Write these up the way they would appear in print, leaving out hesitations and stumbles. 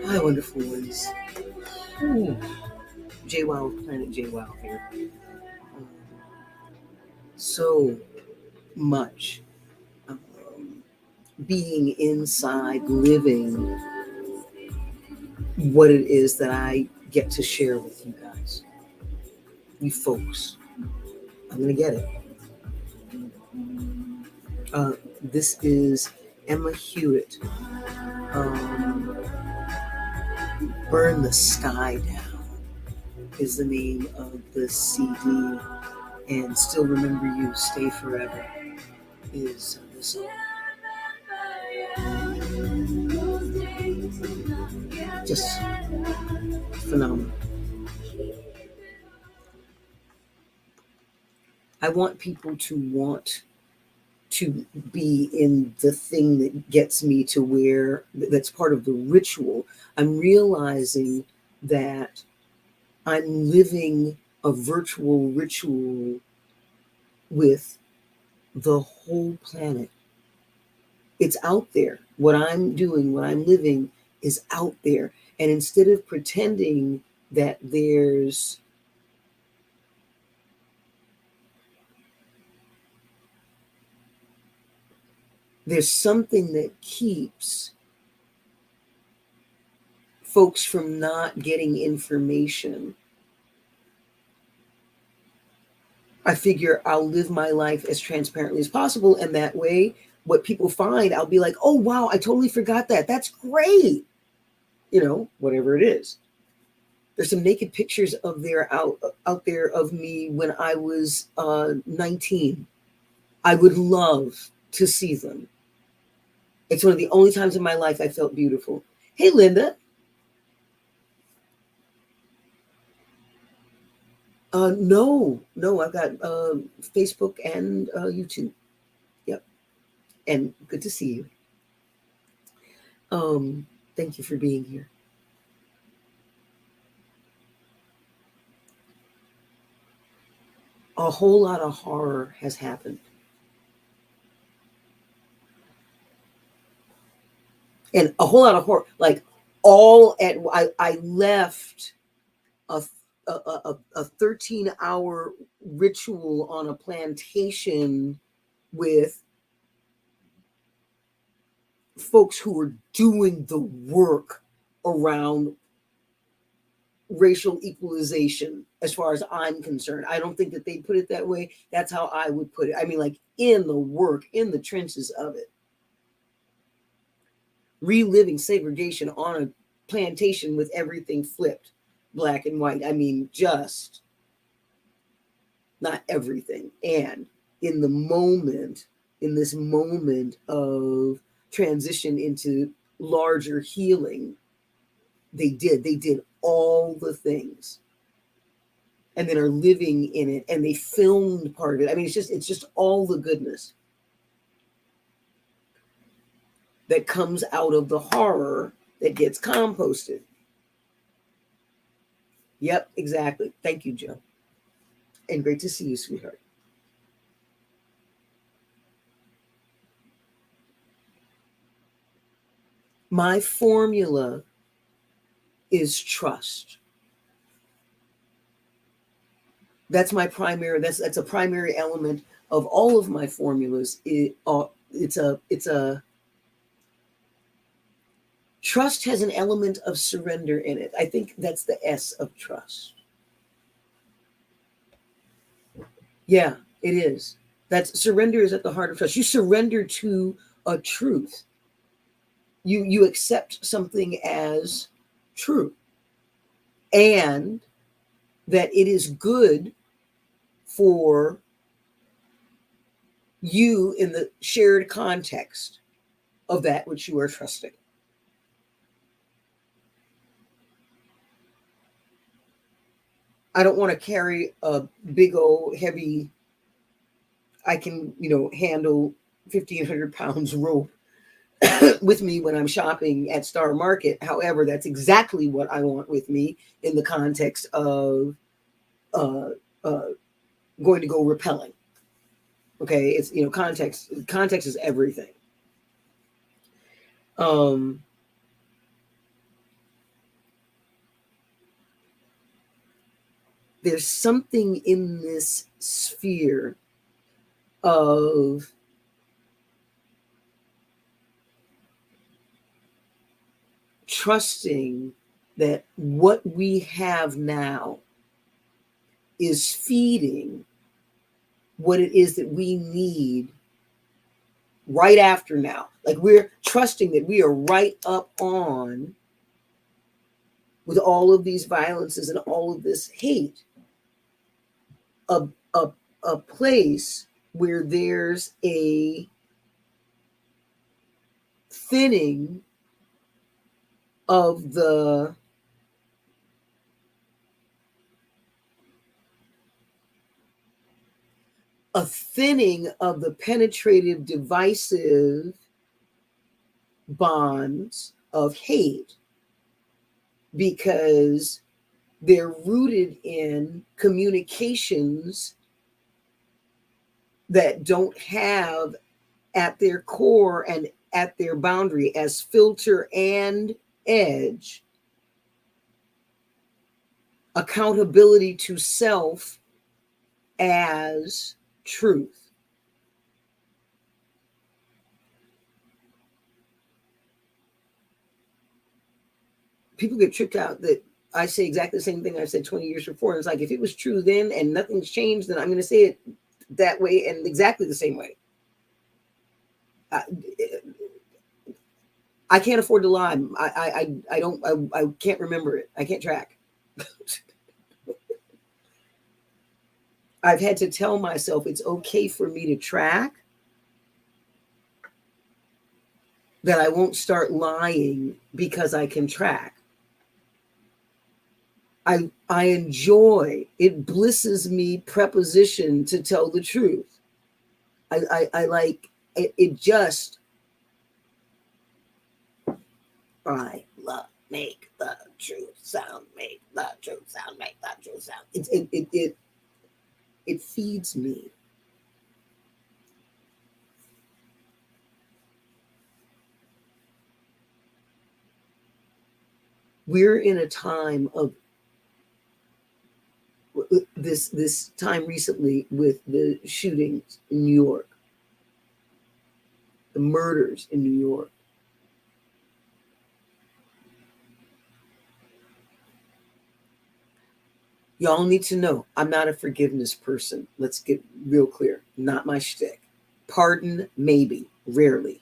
Hi, wonderful ones. Ooh, JWoww, Planet JWoww here. Um, so much um, being inside, living what it is that I get to share with you guys, you folks. I'm going to get it. Uh, this is Emma Hewitt. Um, Burn the Sky Down is the name of the CD. And Still Remember You, Stay Forever is the song. Just phenomenal. I want people to want to be in the thing that gets me to where that's part of the ritual. I'm realizing that I'm living a virtual ritual with the whole planet. It's out there. What I'm doing, what I'm living is out there. And instead of pretending that there's something that keeps folks from not getting information, I figure I'll live my life as transparently as possible. And that way, what people find, I'll be like, oh, wow, I totally forgot that. That's great. You know, whatever it is. There's some naked pictures of there out there of me when I was 19. I would love to see them. It's one of the only times in my life I felt beautiful. Hey, Linda. No, I've got Facebook and YouTube. Yep. And good to see you. Thank you for being here. A whole lot of horror has happened. And a whole lot of horror, like I left a 13-hour ritual on a plantation with folks who were doing the work around racial equalization, as far as I'm concerned. I don't think that they put it that way. That's how I would put it. I mean, like in the work, in the trenches of it. Reliving segregation on a plantation with everything flipped, black and white. I mean, just not everything. And in this moment of transition into larger healing, they did all the things, and then are living in it, and they filmed part of it. I mean, it's just all the goodness that comes out of the horror that gets composted. Yep, exactly. Thank you, Joe. And great to see you, sweetheart. My formula is trust. That's my primary. That's a primary element of all of my formulas. It's a trust has an element of surrender in it. I think that's the S of trust. Yeah, it is. That's surrender is at the heart of trust. You surrender to a truth. You accept something as true, and that it is good for you in the shared context of that which you are trusting. I don't want to carry a big old heavy, I can, handle 1,500 pounds rope with me when I'm shopping at Star Market. However, that's exactly what I want with me in the context of going to go rappelling. Okay, it's, context is everything. Um, there's something in this sphere of trusting that what we have now is feeding what it is that we need right after now. Like, we're trusting that we are right up on with all of these violences and all of this hate, a, a, a place where there's a thinning of the penetrative, divisive bonds of hate, because they're rooted in communications that don't have at their core and at their boundary as filter and edge accountability to self as truth. People get tripped out that I say exactly the same thing I said 20 years before. And it's like, if it was true then and nothing's changed, then I'm going to say it that way and exactly the same way. I can't afford to lie. I don't, I can't remember it. I can't track. I've had to tell myself it's okay for me to track, that I won't start lying because I can track. I enjoy, it blisses me preposition to tell the truth. I like it just, I love, make the truth sound, make the truth sound, make the truth sound. It feeds me. We're in a time of this time recently with the shootings in New York, the murders in New York. Y'all need to know I'm not a forgiveness person. Let's get real clear. Not my shtick. Pardon, maybe, rarely.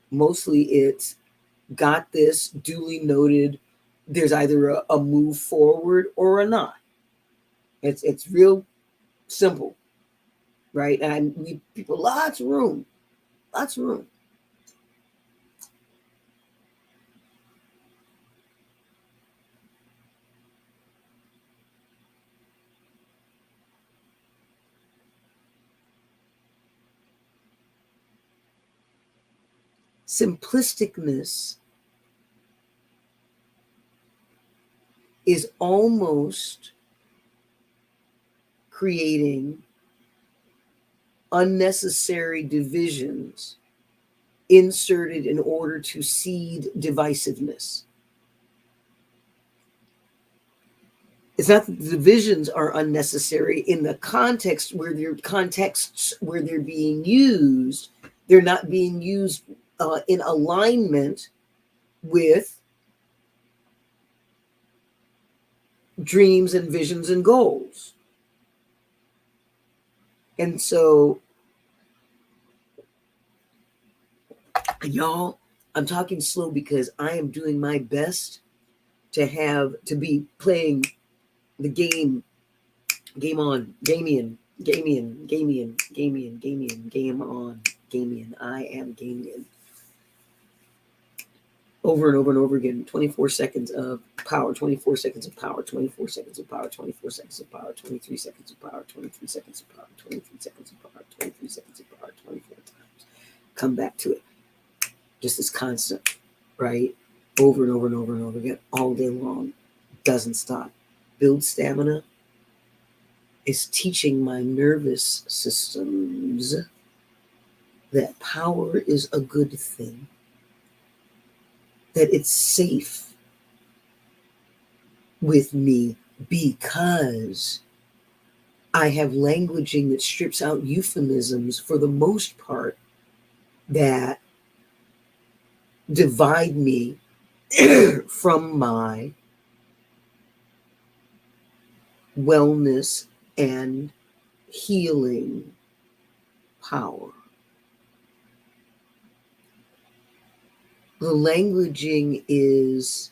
Mostly it's got this, duly noted. There's either a move forward or a not. It's real simple, right? And I leave people lots of room, lots of room. Simplisticness is almost creating unnecessary divisions inserted in order to seed divisiveness. It's not that the divisions are unnecessary in the contexts where they're being used. They're not being used in alignment with dreams and visions and goals. And so, y'all, I'm talking slow because I am doing my best to be playing the game on, Gamian, Gamian, Gamian, Gamian, Gamian, game on, Gamian. I am Gamian. Over and over and over again. 24 seconds of power, 24 seconds of power, 24 seconds of power, 24 seconds of power, 23 seconds of power, 23 seconds of power, 23 seconds of power, 23 seconds of power, 24 times. Come back to it. Just this constant, right? Over and over and over and over again, all day long. Doesn't stop. Build stamina is teaching my nervous systems that power is a good thing, that it's safe with me because I have languaging that strips out euphemisms for the most part that divide me from my wellness and healing power. The languaging is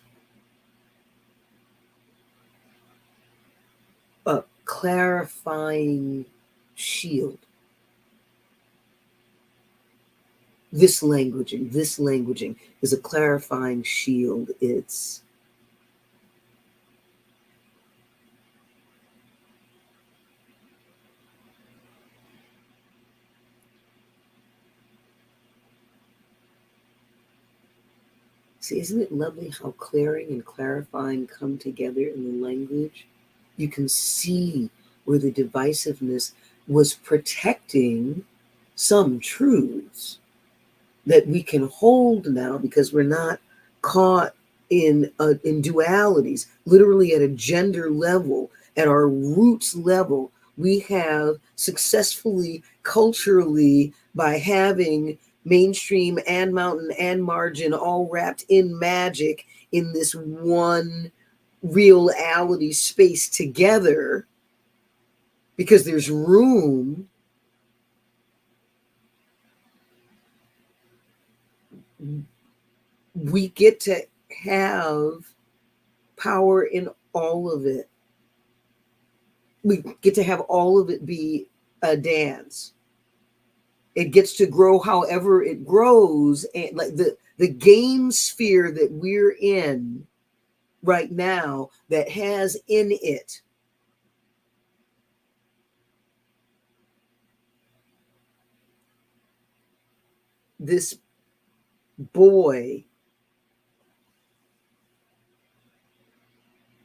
a clarifying shield. This languaging is a clarifying shield. It's see, isn't it lovely how clearing and clarifying come together in the language? You can see where the divisiveness was protecting some truths that we can hold now because we're not caught in dualities. Literally at a gender level, at our roots level, we have successfully culturally, by having mainstream and mountain and margin all wrapped in magic in this one reality space together, because there's room, we get to have power in all of it. We get to have all of it be a dance. It gets to grow however it grows. And like the game sphere that we're in right now, that has in it this boy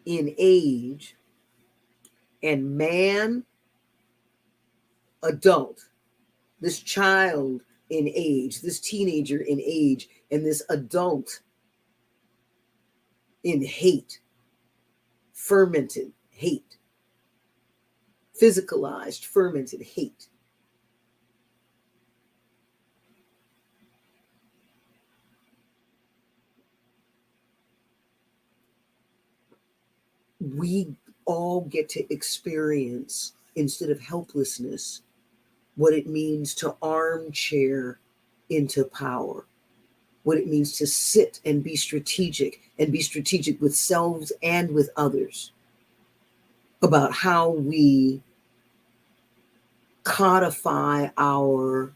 in age and man adult, this child in age, this teenager in age, and this adult in hate, fermented hate, physicalized, fermented hate. We all get to experience, instead of helplessness, what it means to armchair into power, what it means to sit and be strategic with selves and with others, about how we codify our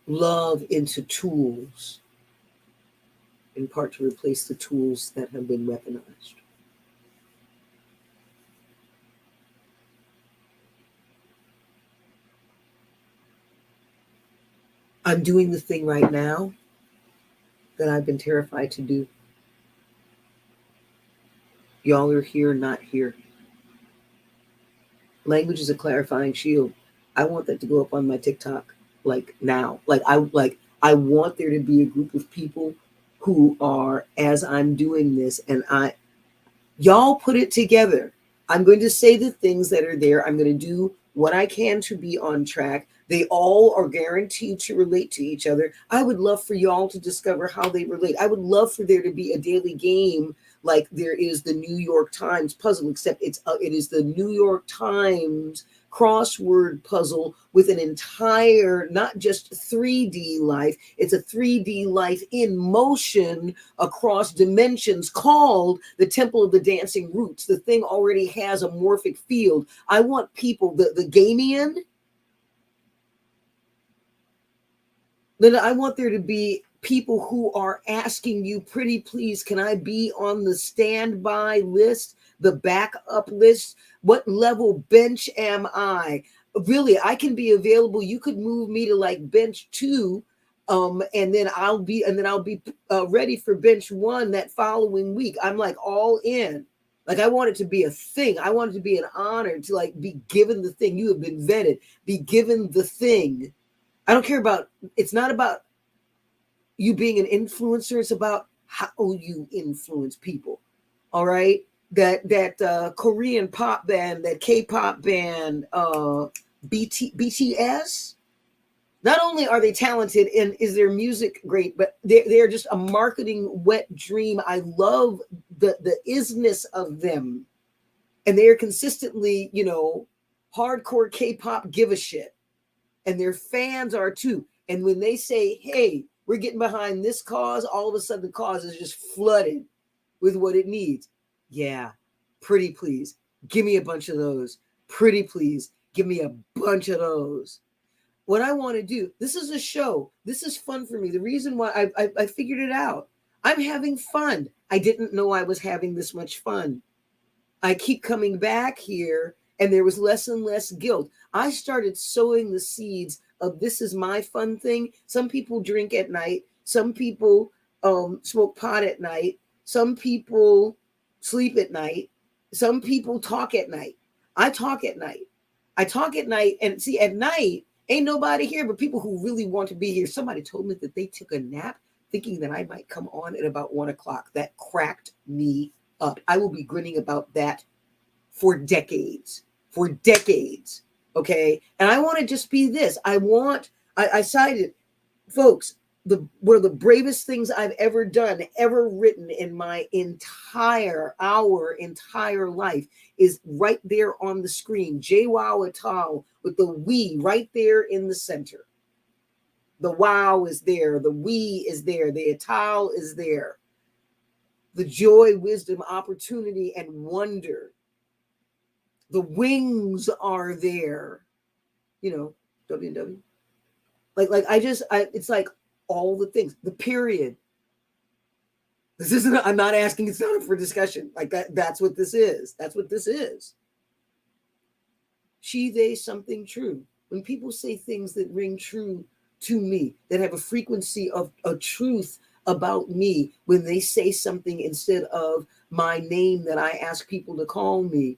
love into tools, in part to replace the tools that have been weaponized. I'm doing the thing right now that I've been terrified to do. Y'all are here, not here. Language is a clarifying shield. I want that to go up on my TikTok like now. I want there to be a group of people who are, as I'm doing this, and y'all put it together. I'm going to say the things that are there. I'm going to do what I can to be on track. They all are guaranteed to relate to each other. I would love for y'all to discover how they relate. I would love for there to be a daily game like there is the New York Times puzzle, except it is the New York Times crossword puzzle with an entire, not just 3D life, it's a 3D life in motion across dimensions called the Temple of the Dancing Roots. The thing already has a morphic field. I want people, the Gamian, then I want there to be people who are asking you, pretty please, can I be on the standby list, the backup list? What level bench am I? Really, I can be available. You could move me to like bench 2, and then I'll be ready for bench 1 that following week. I'm like all in. Like, I want it to be a thing. I want it to be an honor to like be given the thing. You have been vetted, be given the thing. I don't care about, it's not about you being an influencer. It's about how you influence people. All right. That Korean pop band, that K-pop band, BTS. Not only are they talented and is their music great, but they're just a marketing wet dream. I love the isness of them, and they are consistently, hardcore K-pop give a shit, and their fans are too. And when they say, "Hey, we're getting behind this cause," all of a sudden the cause is just flooded with what it needs. Yeah, pretty please, give me a bunch of those. Pretty please, give me a bunch of those. What I want to do, this is a show. This is fun for me. The reason why I figured it out. I'm having fun. I didn't know I was having this much fun. I keep coming back here, and there was less and less guilt. I started sowing the seeds of this is my fun thing. Some people drink at night. Some people smoke pot at night. Some people sleep at night. Some people talk at night. I talk at night. I talk at night, and see, at night, ain't nobody here but people who really want to be here. Somebody told me that they took a nap thinking that I might come on at about 1 o'clock. That cracked me up. I will be grinning about that for decades. For decades. Okay. And I want to just be this. I cited, folks, one of the bravest things I've ever done, ever written in my entire life is right there on the screen. J-Wow Atal with the we right there in the center. The wow is there. The we is there. The Atal is there. The joy, wisdom, opportunity, and wonder. The wings are there. W&W. It's like all the things. The period. This isn't, I'm not asking, it's not for discussion. Like that's what this is. That's what this is. She, they, something true. When people say things that ring true to me, that have a frequency of a truth about me, when they say something instead of my name that I ask people to call me,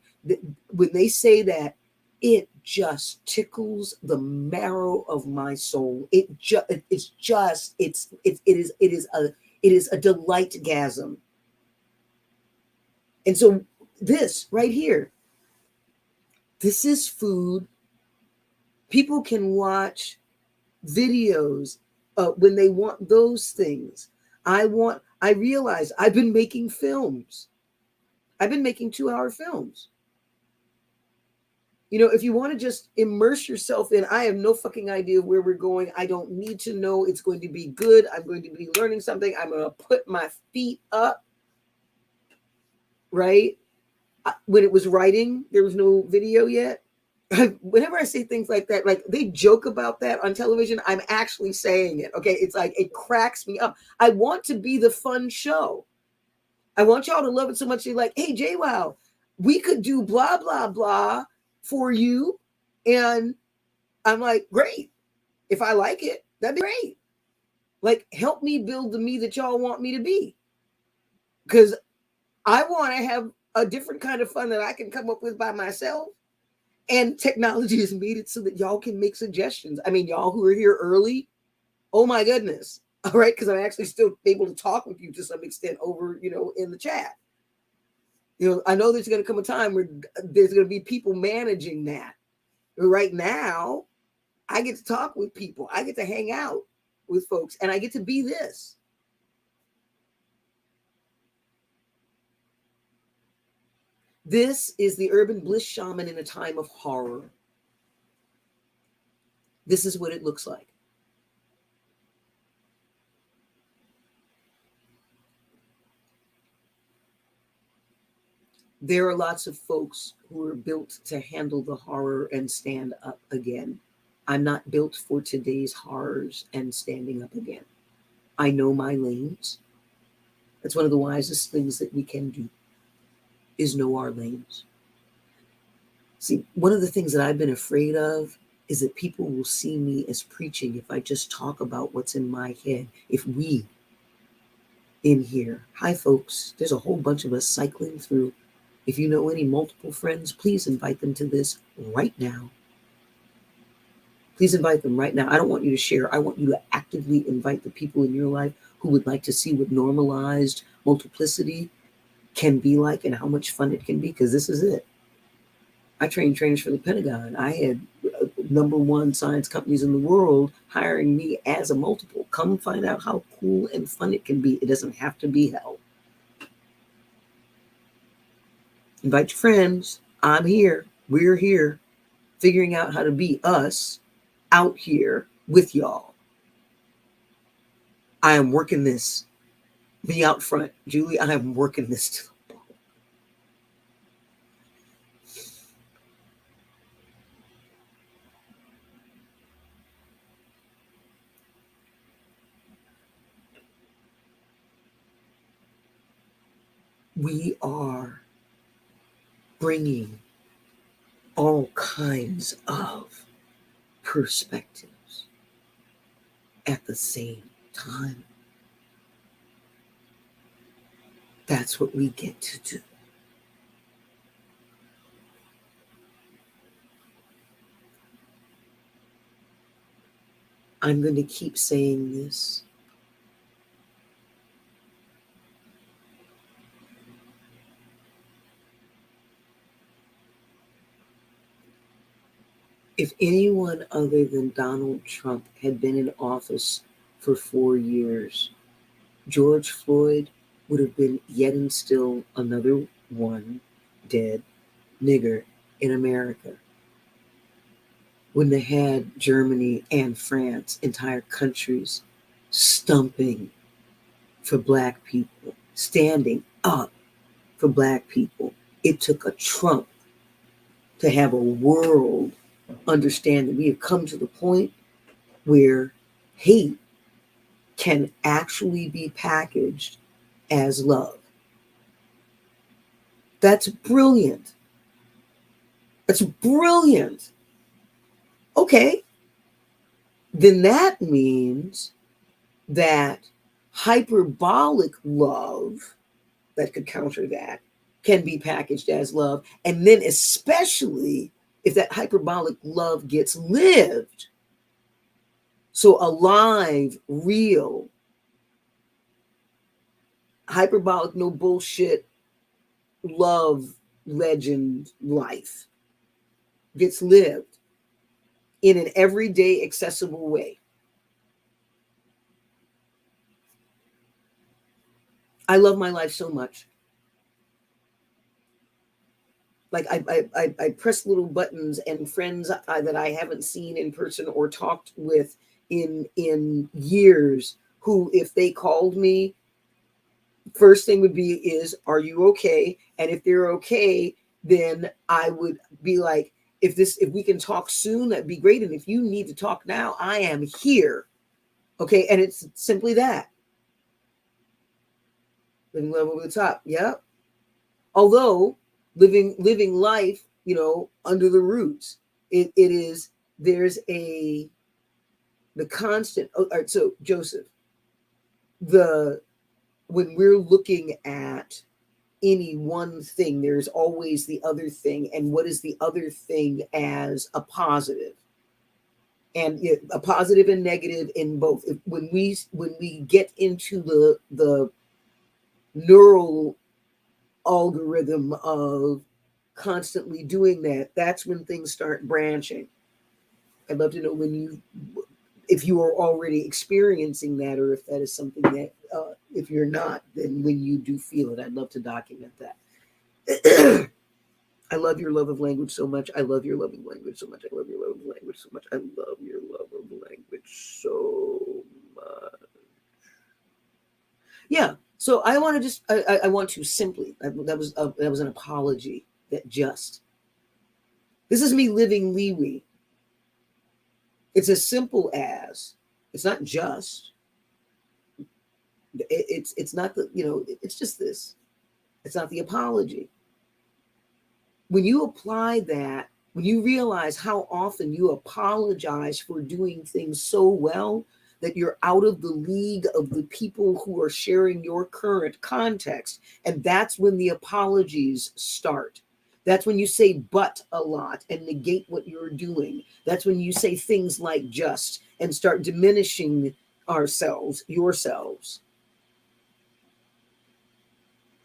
when they say that, it just tickles the marrow of my soul. It is a delight-gasm. And so this right here, this is food. People can watch videos when they want those things. I realize I've been making films. I've been making 2-hour films. If you want to just immerse yourself in, I have no fucking idea where we're going. I don't need to know. It's going to be good. I'm going to be learning something. I'm going to put my feet up. Right? When it was writing, there was no video yet. Whenever I say things like that, like they joke about that on television, I'm actually saying it. Okay. It's like, it cracks me up. I want to be the fun show. I want y'all to love it so much. You're like, hey, J-Wow, we could do blah, blah, blah for you. And I'm like, great. If I like it, that'd be great. Like, help me build the me that y'all want me to be. Because I want to have a different kind of fun that I can come up with by myself. And technology is needed so that y'all can make suggestions. I mean, y'all who are here early, oh my goodness. All right. Because I'm actually still able to talk with you to some extent over, in the chat. I know there's going to come a time where there's going to be people managing that. But right now, I get to talk with people. I get to hang out with folks, and I get to be this. This is the urban bliss shaman in a time of horror. This is what it looks like. There are lots of folks who are built to handle the horror and stand up again. I'm not built for today's horrors and standing up again. I know my lanes. That's one of the wisest things that we can do, is know our lanes. See, one of the things that I've been afraid of is that people will see me as preaching if I just talk about what's in my head. If we in here, hi folks, there's a whole bunch of us cycling through. If you know any multiple friends, please invite them to this right now. Please invite them right now. I don't want you to share. I want you to actively invite the people in your life who would like to see what normalized multiplicity can be like and how much fun it can be, because this is it. I trained trainers for the Pentagon. I had number one science companies in the world hiring me as a multiple. Come find out how cool and fun it can be. It doesn't have to be hell. Invite your friends. I'm here. We're here, figuring out how to be us out here with y'all. I am working this. Me out front. Julie, I am working this to the bone. We are bringing all kinds of perspectives at the same time. That's what we get to do. I'm going to keep saying this. If anyone other than Donald Trump had been in office for 4 years, George Floyd would have been yet and still another one dead nigger in America. When they had Germany and France, entire countries, stumping for Black people, standing up for Black people, it took a Trump to have a world understand that we have come to the point where hate can actually be packaged as love. That's brilliant. That's brilliant. Okay. Then that means that hyperbolic love that could counter that can be packaged as love. And then, especially if that hyperbolic love gets lived, so alive, real, hyperbolic, no bullshit, love, legend life gets lived in an everyday, accessible way. I love my life so much. Like I press little buttons, and friends that I haven't seen in person or talked with in years, who, if they called me, first thing would be is, are you okay? And if they're okay, then I would be like, if we can talk soon, that'd be great. And if you need to talk now, I am here. Okay. And it's simply that. Living love over the top. Yeah. Although living life, under the roots, it is, there's the constant. Oh, all right, so Joseph, when we're looking at any one thing, there's always the other thing. And what is the other thing as a positive? And a positive and negative in both. When we get into the neural algorithm of constantly doing that, that's when things start branching. I'd love to know if you are already experiencing that, or if that is something that, if you're not, then when you do feel it, I'd love to document that. I love your love of language so much. I love your love of language so much. I love your love of language so much. I love your love of language so much. Yeah. So I want to just, I want to simply, that was an apology. This is me living Liwi. It's as simple as, it's not just, it's not it's just this. It's not the apology. When you apply that, when you realize how often you apologize for doing things so well, that you're out of the league of the people who are sharing your current context. And that's when the apologies start. That's when you say but a lot and negate what you're doing. That's when you say things like just and start diminishing ourselves, yourselves,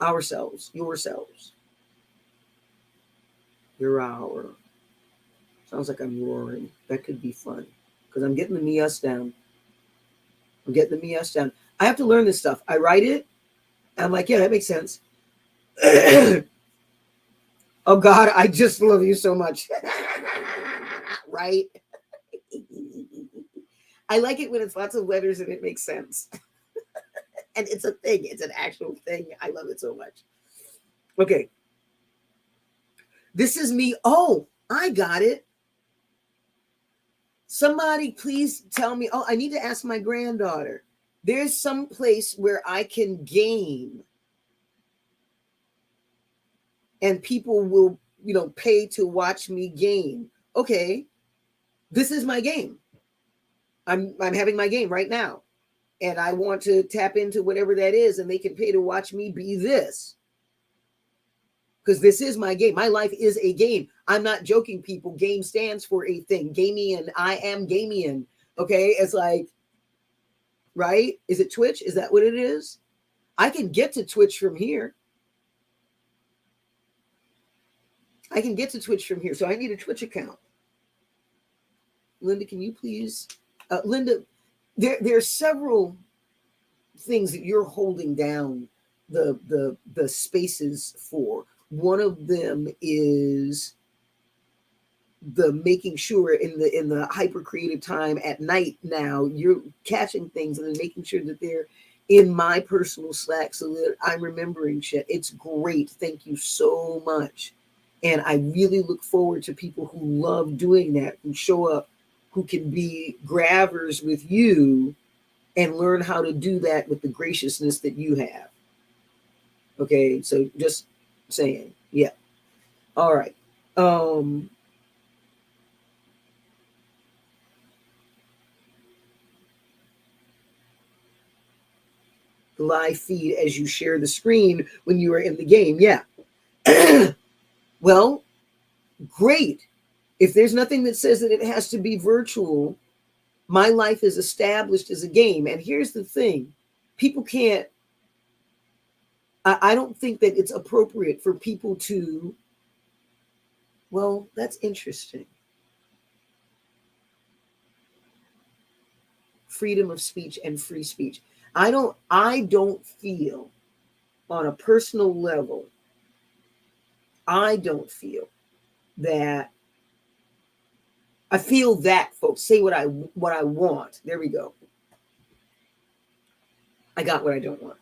ourselves, yourselves. Your hour. Sounds like I'm roaring. That could be fun because I'm getting the me us down. I'm getting the me us down. I have to learn this stuff. I write it. I'm like, yeah, that makes sense. Oh God, I just love you so much. Right? I like it when it's lots of letters and it makes sense. And it's a thing. It's an actual thing. I love it so much. Okay. This is me. Oh, I got it. Somebody please tell me. Oh, I need to ask my granddaughter. There's some place where I can game and people will, pay to watch me game. Okay. This is my game. I'm having my game right now. And I want to tap into whatever that is, and they can pay to watch me be this. Because this is my game. My life is a game. I'm not joking, people. Game stands for a thing. Gamian. I am Gamian. Okay. It's like, right? Is it Twitch? Is that what it is? I can get to Twitch from here. I can get to Twitch from here. So I need a Twitch account. Linda, can you please? Linda, there are several things that you're holding down the spaces for. One of them is the making sure in the hyper creative time at night now you're catching things and then making sure that they're in my personal Slack so that I'm remembering shit. It's great. Thank you so much. And I really look forward to people who love doing that, who show up, who can be grabbers with you and learn how to do that with the graciousness that you have. Okay, so just saying. Yeah. All right. The live feed as you share the screen when you are in the game. Yeah. Well, great. If there's nothing that says that it has to be virtual, my life is established as a game. And here's the thing. People can't, I don't think that it's appropriate for people to, well, that's interesting. Freedom of speech and free speech. I don't feel on a personal level, I don't feel that, I feel that folks say what I want. There we go. I got what I don't want.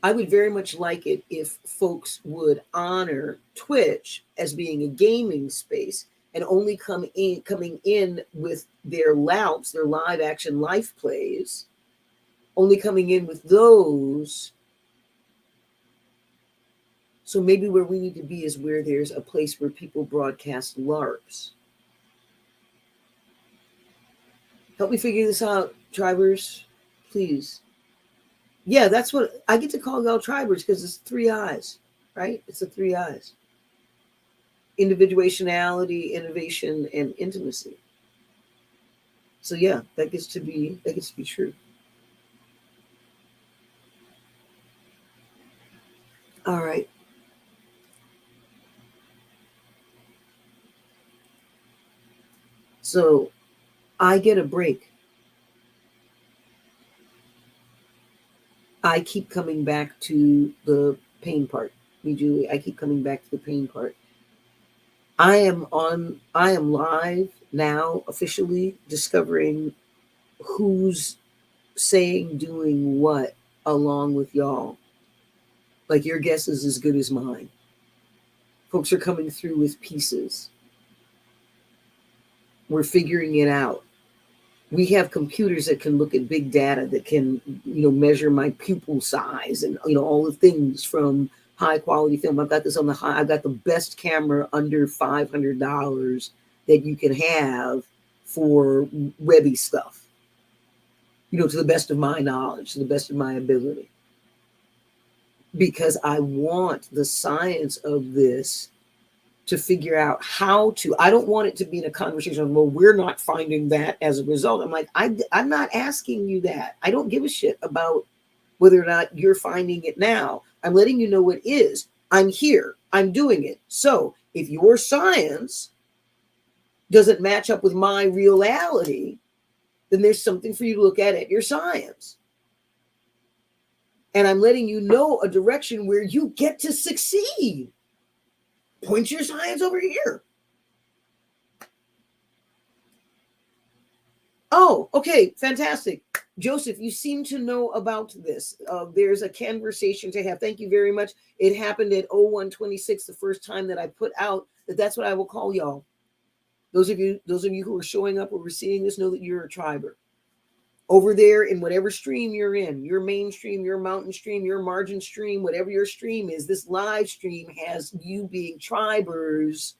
I would very much like it if folks would honor Twitch as being a gaming space and only coming in with their louts, their live action life plays, only coming in with those. So maybe where we need to be is where there's a place where people broadcast LARPs. Help me figure this out, tribers, please. Yeah, that's what I get to call y'all tribers because it's 3 eyes, right? It's the 3 eyes. Individuationality, innovation, and intimacy. So yeah, that gets to be true. All right. So I get a break. I keep coming back to the pain part. Me, Julie, I keep coming back to the pain part. I am live now, officially discovering who's saying, doing what along with y'all. Like your guess is as good as mine. Folks are coming through with pieces. We're figuring it out. We have computers that can look at big data, that can, measure my pupil size and, all the things from high quality film. I've got this I've got the best camera under $500 that you can have for webby stuff. to the best of my knowledge, to the best of my ability, because I want the science of this to figure out how to. I don't want it to be in a conversation of, well, we're not finding that as a result. I'm like, I'm not asking you that. I don't give a shit about whether or not you're finding it now. I'm letting you know what is. I'm here. I'm doing it. So if your science doesn't match up with my reality, then there's something for you to look at your science. And I'm letting you know a direction where you get to succeed. Point your science over here. Oh, okay, fantastic. Joseph, you seem to know about this. There's a conversation to have. Thank you very much. It happened at 0126, the first time that I put out that's what I will call y'all. Those of you who are showing up or are seeing this, know that you're a triber. Over there in whatever stream you're in, your mainstream, your mountain stream, your margin stream, whatever your stream is, this live stream has you being tribers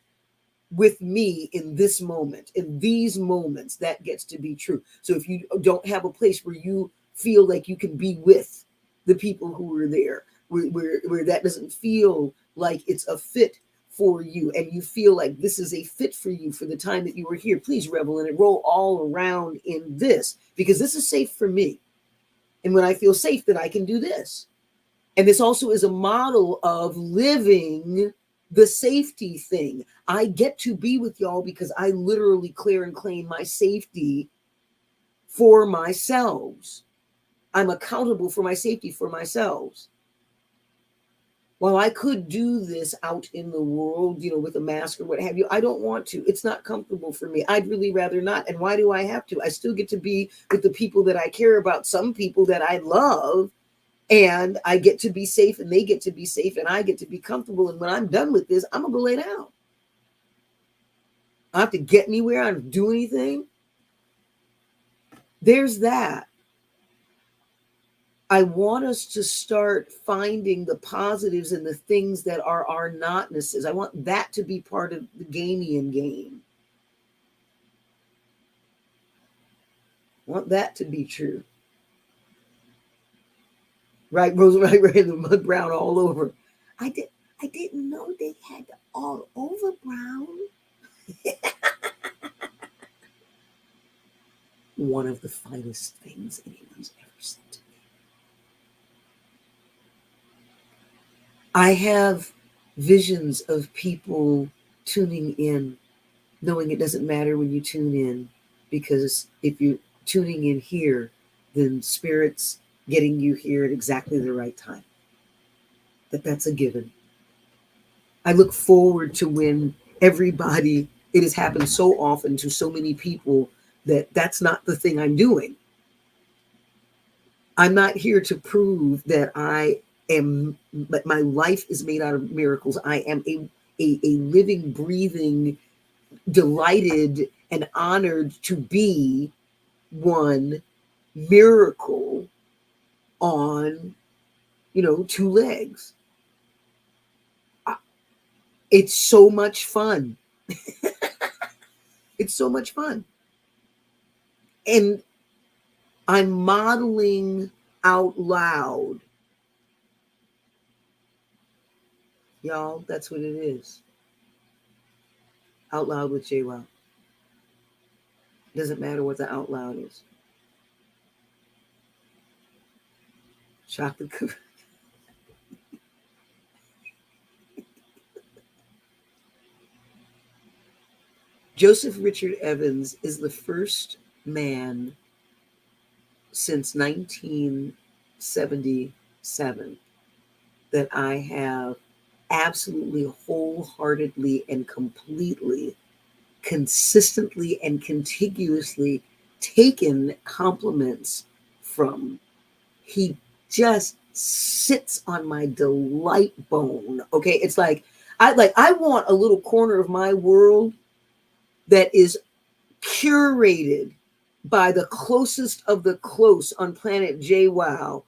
with me in this moment, in these moments. That gets to be true. So if you don't have a place where you feel like you can be with the people who are there, where that doesn't feel like it's a fit for you, and you feel like this is a fit for you for the time that you were here, please revel in it. Roll all around in this, because this is safe for me. And when I feel safe, then I can do this. And this also is a model of living the safety thing. I get to be with y'all because I literally clear and claim my safety for myself. I'm accountable for my safety for myself. While I could do this out in the world, with a mask or what have you, I don't want to. It's not comfortable for me. I'd really rather not. And why do I have to? I still get to be with the people that I care about, some people that I love, and I get to be safe, and they get to be safe, and I get to be comfortable. And when I'm done with this, I'm going to go lay down. I don't have to get anywhere. I don't do anything. There's that. I want us to start finding the positives and the things that are our notnesses. I want that to be part of the Gamian game. I want that to be true. Right, Rose, right, the mud brown all over. I didn't know they had all over brown. One of the finest things anyone's ever said to me. I have visions of people tuning in, knowing it doesn't matter when you tune in, because if you're tuning in here, then Spirit's getting you here at exactly the right time. That's a given. I look forward to when everybody, it has happened so often to so many people that's not the thing I'm doing. I'm not here to prove that but my life is made out of miracles. I am a living, breathing, delighted, and honored to be one miracle on, two legs. It's so much fun. It's so much fun. And I'm modeling out loud. Y'all, that's what it is. Out loud with JWoww. Doesn't matter what the out loud is. Chocolate cover. Joseph Richard Evans is the first man since 1977 that I have absolutely wholeheartedly and completely, consistently and contiguously taken compliments from. He just sits on my delight bone. Okay, it's like I want a little corner of my world that is curated by the closest of the close on planet JWoww,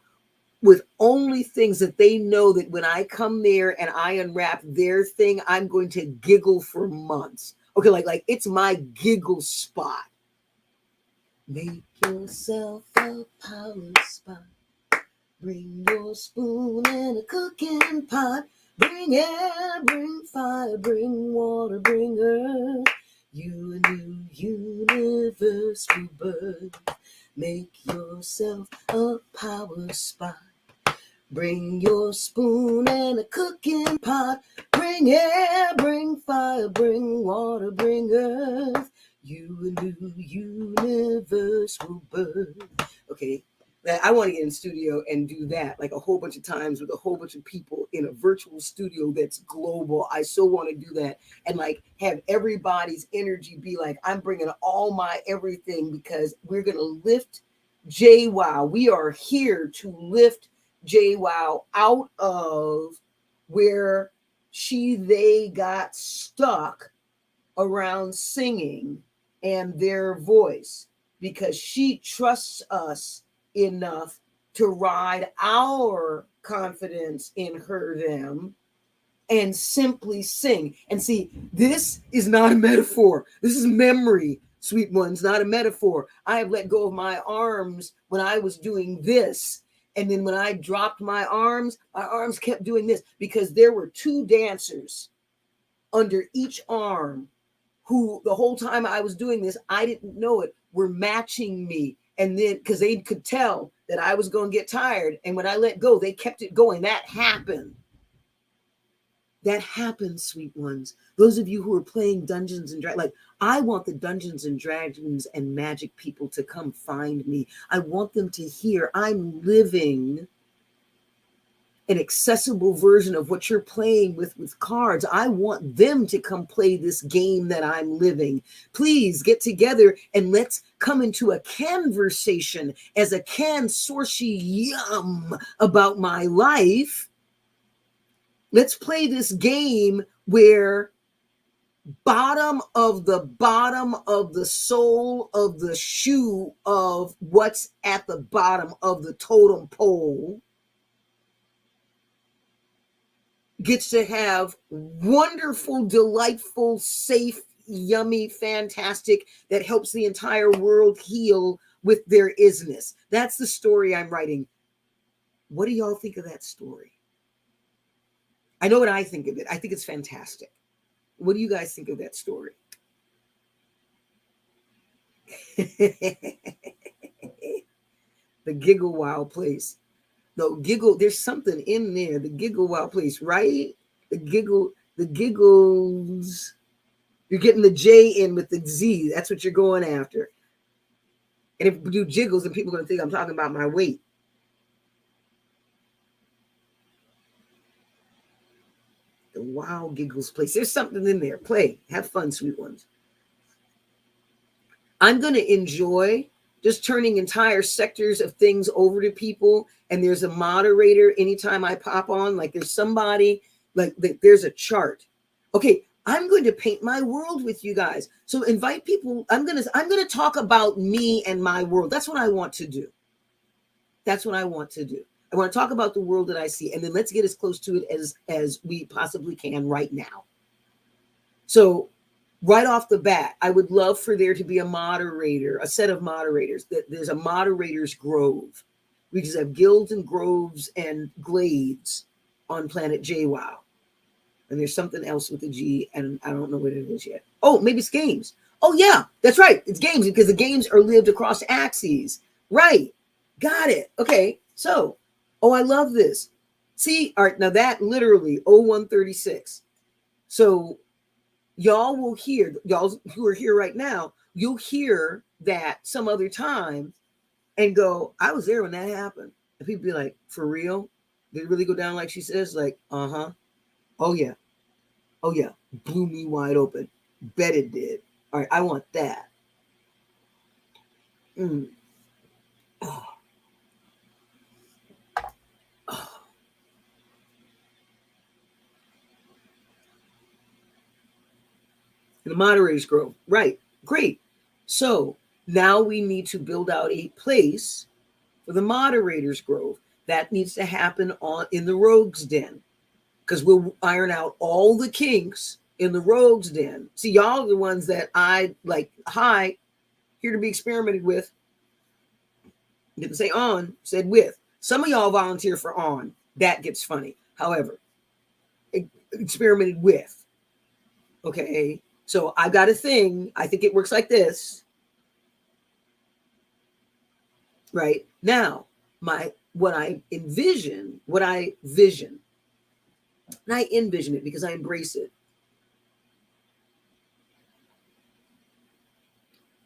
with only things that they know that when I come there and I unwrap their thing, I'm going to giggle for months. Okay, like it's my giggle spot. Make yourself a power spot. Bring your spoon and a cooking pot. Bring air, bring fire, bring water, bring earth. You a new universe will birth. Make yourself a power spot. Bring your spoon and a cooking pot. Bring air, bring fire, bring water, bring earth. You a new universe will birth. Okay, I want to get in the studio and do that like a whole bunch of times with a whole bunch of people in a virtual studio that's global. I so want to do that and like have everybody's energy be like, I'm bringing all my everything because we're going to lift JWoww. We are here to lift JWoww out of where they got stuck around singing and their voice because she trusts us enough to ride our confidence in her, them, and simply sing. And see, this is not a metaphor. This is memory, sweet ones, not a metaphor. I have let go of my arms when I was doing this. And then when I dropped my arms kept doing this because there were two dancers under each arm who the whole time I was doing this, I didn't know it, were matching me. And then because they could tell that I was going to get tired. And when I let go, they kept it going. That happened. That happens, sweet ones. Those of you who are playing Dungeons and Dragons, like I want the Dungeons and Dragons and magic people to come find me. I want them to hear I'm living an accessible version of what you're playing with cards. I want them to come play this game that I'm living. Please get together and let's come into a conversation as a consortium yum about my life. Let's play this game where bottom of the sole of the shoe of what's at the bottom of the totem pole gets to have wonderful, delightful, safe, yummy, fantastic, that helps the entire world heal with their isness. That's the story I'm writing. What do y'all think of that story? I know what I think of it. I think it's fantastic. What do you guys think of that story? The Giggle Wow place. No, giggle, there's something in there. The Giggle Wow place, right? The giggles. You're getting the J in with the Z. That's what you're going after. And if we do jiggles, then people are going to think I'm talking about my weight. The Wow Giggles place. There's something in there. Play. Have fun, sweet ones. I'm going to enjoy just turning entire sectors of things over to people. And there's a moderator anytime I pop on, like there's somebody, like there's a chart. Okay, I'm going to paint my world with you guys. So invite people. I'm going to talk about me and my world. That's what I want to do. That's what I want to do. I want to talk about the world that I see, and then let's get as close to it as we possibly can right now. So right off the bat, I would love for there to be a moderator, a set of moderators, that there's a moderator's grove. We just have guilds and groves and glades on planet JWoww. And there's something else with a G, and I don't know what it is yet. Oh, maybe it's games. Oh, yeah, that's right. It's games because the games are lived across axes. Right. Got it. Okay. So, oh, I love this. See, all right, now that literally 0136. So y'all will hear, y'all who are here right now, you'll hear that some other time and go, I was there when that happened. And people be like, for real? Did it really go down like she says? Like, uh-huh. Oh, yeah. Oh, yeah. Blew me wide open. Bet it did. All right, I want that. Oh. Oh. The moderators grow. Right. Great. So now we need to build out a place for the moderators grove. That needs to happen in the rogues den, because we'll iron out all the kinks in the rogues den. See, y'all are the ones that I like, hi, here to be experimented with. Didn't say on, said with. Some of y'all volunteer for on. That gets funny. However, experimented with. Okay. So I've got a thing. I think it works like this. Right now, what I vision, and I envision it because I embrace it.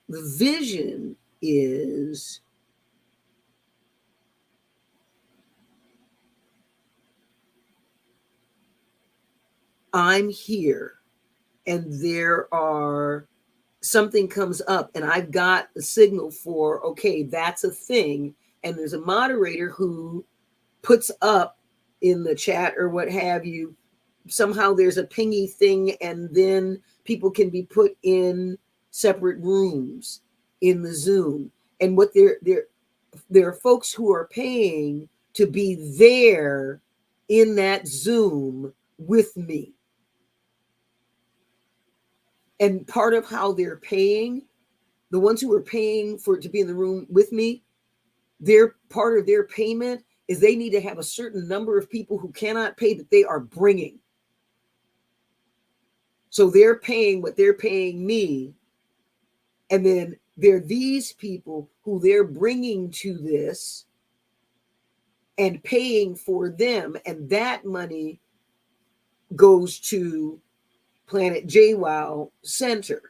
The vision is I'm here and something comes up and I've got the signal for, okay, that's a thing. And there's a moderator who puts up in the chat or what have you, somehow there's a pingy thing, and then people can be put in separate rooms in the Zoom. And what there are folks who are paying to be there in that Zoom with me. And part of how they're paying, the ones who are paying to be in the room with me, their part of their payment is they need to have a certain number of people who cannot pay that they are bringing. So they're paying what they're paying me. And then there are these people who they're bringing to this and paying for them. And that money goes to Planet JWoww Center.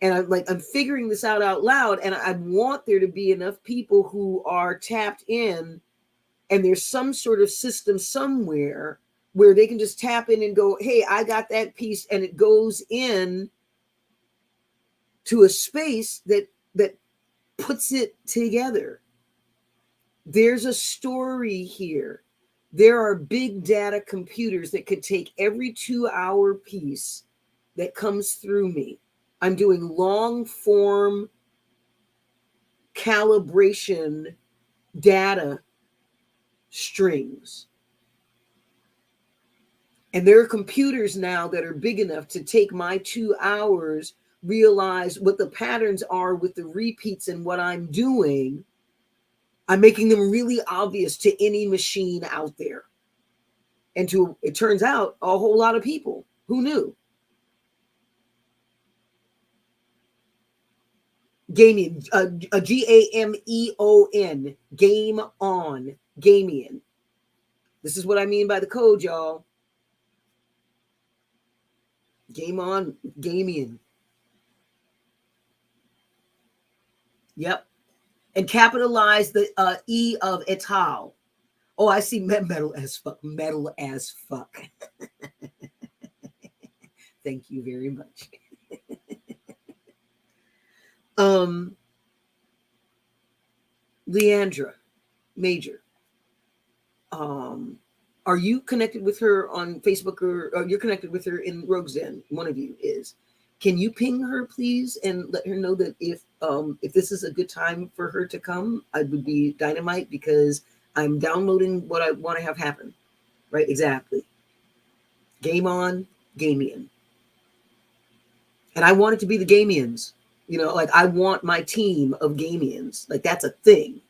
And I'm figuring this out loud. And I want there to be enough people who are tapped in. And there's some sort of system somewhere where they can just tap in and go, hey, I got that piece. And it goes in to a space that puts it together. There's a story here. There are big data computers that could take every 2-hour piece that comes through me. I'm doing long form calibration data strings. And there are computers now that are big enough to take my 2 hours, realize what the patterns are with the repeats and what I'm doing. I'm making them really obvious to any machine out there. And it turns out, a whole lot of people who knew. Gamian, a Gameon, game on, Gamian. This is what I mean by the code, y'all. Game on, Gamian. Yep. And capitalize the E of etal. Oh, I see metal as fuck. Metal as fuck. Thank you very much. Leandra Major. Are you connected with her on Facebook, or you're connected with her in Rogue's Den? One of you is. Can you ping her, please, and let her know that if this is a good time for her to come, I would be dynamite, because I'm downloading what I want to have happen. Right? Exactly. Game on, Gamian. And I want it to be the Gamians. You know, like I want my team of Gamians. Like that's a thing.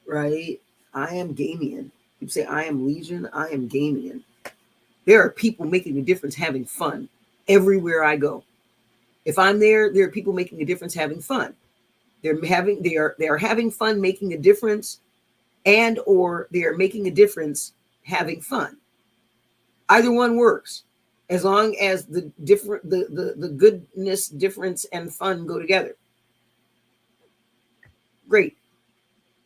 Right? I am Gamian. You say I am Legion, I am Gamian. There are people making a difference, having fun everywhere I go. If I'm there, there are people making a difference, having fun. They are having fun, making a difference, and or they are making a difference, having fun. Either one works, as long as the goodness, difference, and fun go together. Great.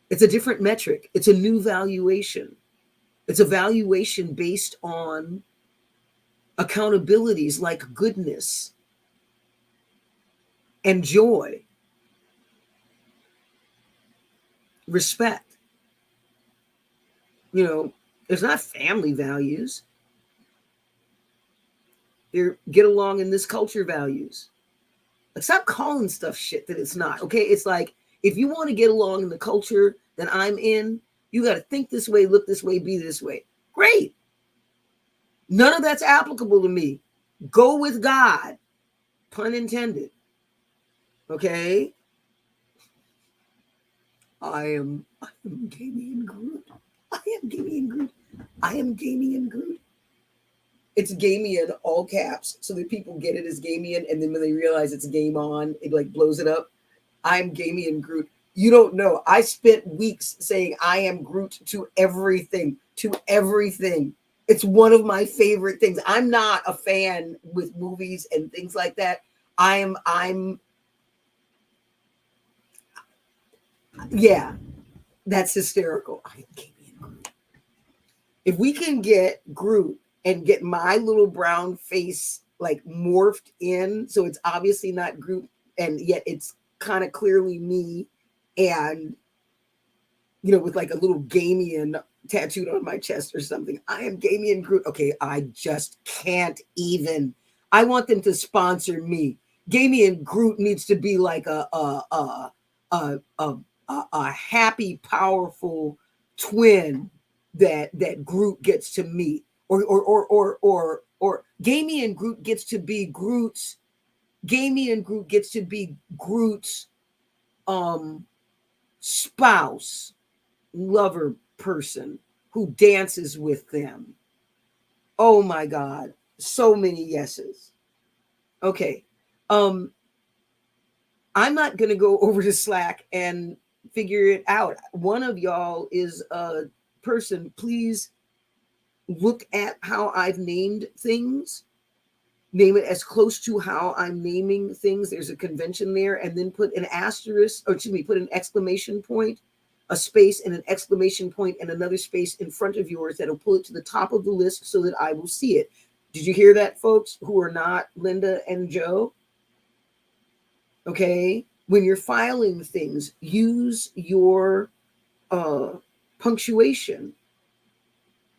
It's a different metric. It's a new valuation. It's a valuation based on accountabilities like goodness and joy, respect. You know, there's not family values. There get along in this culture values. Like, stop calling stuff shit that it's not. Okay, it's like, if you want to get along in the culture that I'm in, you got to think this way, look this way, be this way. Great. None of that's applicable to me. Go with God, pun intended. Okay. I am Damian Groot. I am Damian Groot. I am Damian Groot. It's Gamian, all caps, so that people get it as Gamian, and then when they realize it's game on, it like blows it up. I'm Gamian Groot. You don't know. I spent weeks saying I am Groot to everything, to everything. It's one of my favorite things. I'm not a fan with movies and things like that. I'm yeah, that's hysterical. I am Gamian Groot. If we can get Groot and get my little brown face like morphed in, so it's obviously not Groot, and yet it's kind of clearly me, and with like a little Gamian tattooed on my chest or something. I am Gamian Groot. Okay, I just can't even. I want them to sponsor me. Gamian Groot needs to be like a happy, powerful twin that Groot gets to meet, or Gamian Groot gets to be Groot's. Gamian Groot gets to be Groot's spouse, lover person who dances with them. Oh my God, so many yeses. Okay. I'm not going to go over to Slack and figure it out. One of y'all is a person. Please look at how I've named things. Name it as close to how I'm naming things. There's a convention there, and then put an asterisk, or excuse me, put an exclamation point, a space, and an exclamation point, and another space in front of yours that'll pull it to the top of the list so that I will see it. Did you hear that, folks who are not Linda and Joe? Okay. When you're filing things, use your punctuation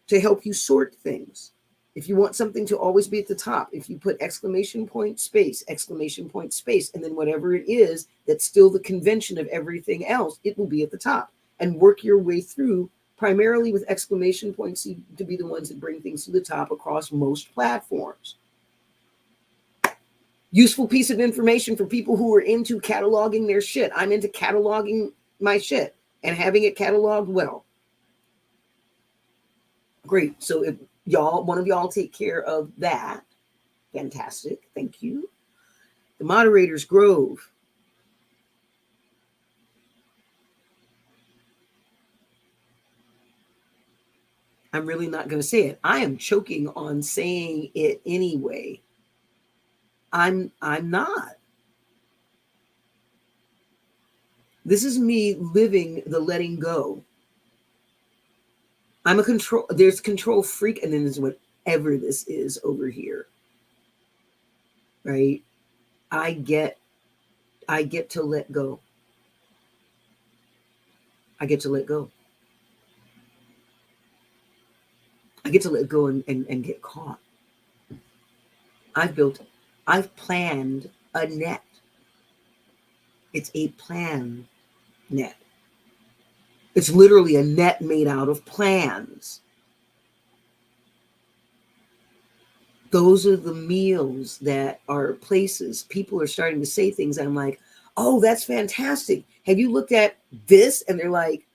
to help you sort things. If you want something to always be at the top, if you put exclamation point space, and then whatever it is that's still the convention of everything else, it will be at the top. And work your way through, primarily with exclamation points to be the ones that bring things to the top across most platforms. Useful piece of information for people who are into cataloging their shit. I'm into cataloging my shit and having it cataloged well. Great. So if one of y'all take care of that, fantastic. Thank you. The Moderator's Grove. I'm really not going to say it. I am choking on saying it anyway. I'm not. This is me living the letting go. There's control freak, and then there's whatever this is over here. Right? I get to let go. I get to let go. I get to let go and get caught. I've planned a net. It's a plan net. It's literally a net made out of plans. Those are the meals that are places. People are starting to say things. I'm like, oh, that's fantastic. Have you looked at this? And they're like,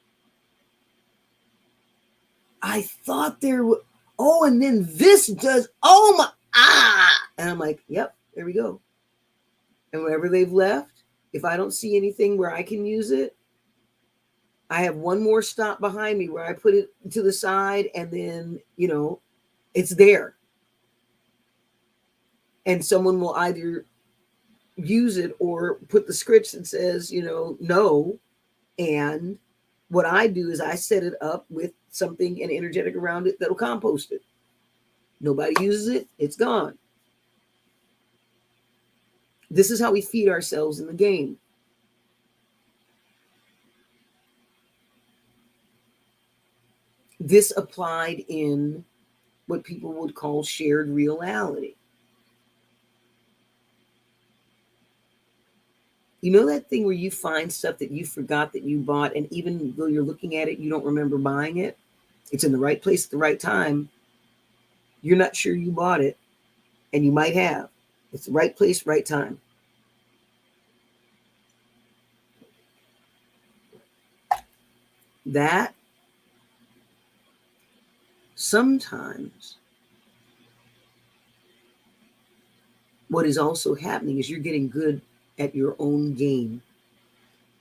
I thought there was, oh, and then this does, oh my, And I'm like, yep, there we go. And whenever they've left, if I don't see anything where I can use it, I have one more stop behind me where I put it to the side, and then, it's there. And someone will either use it or put the script that says, no. And what I do is I set it up with something and energetic around it that'll compost it. Nobody uses it, it's gone. This is how we feed ourselves in the game. This applied in what people would call shared reality. You know that thing where you find stuff that you forgot that you bought, and even though you're looking at it, you don't remember buying it? It's in the right place at the right time. You're not sure you bought it, and you might have. It's the right place, right time. that sometimes what is also happening is you're getting good at your own game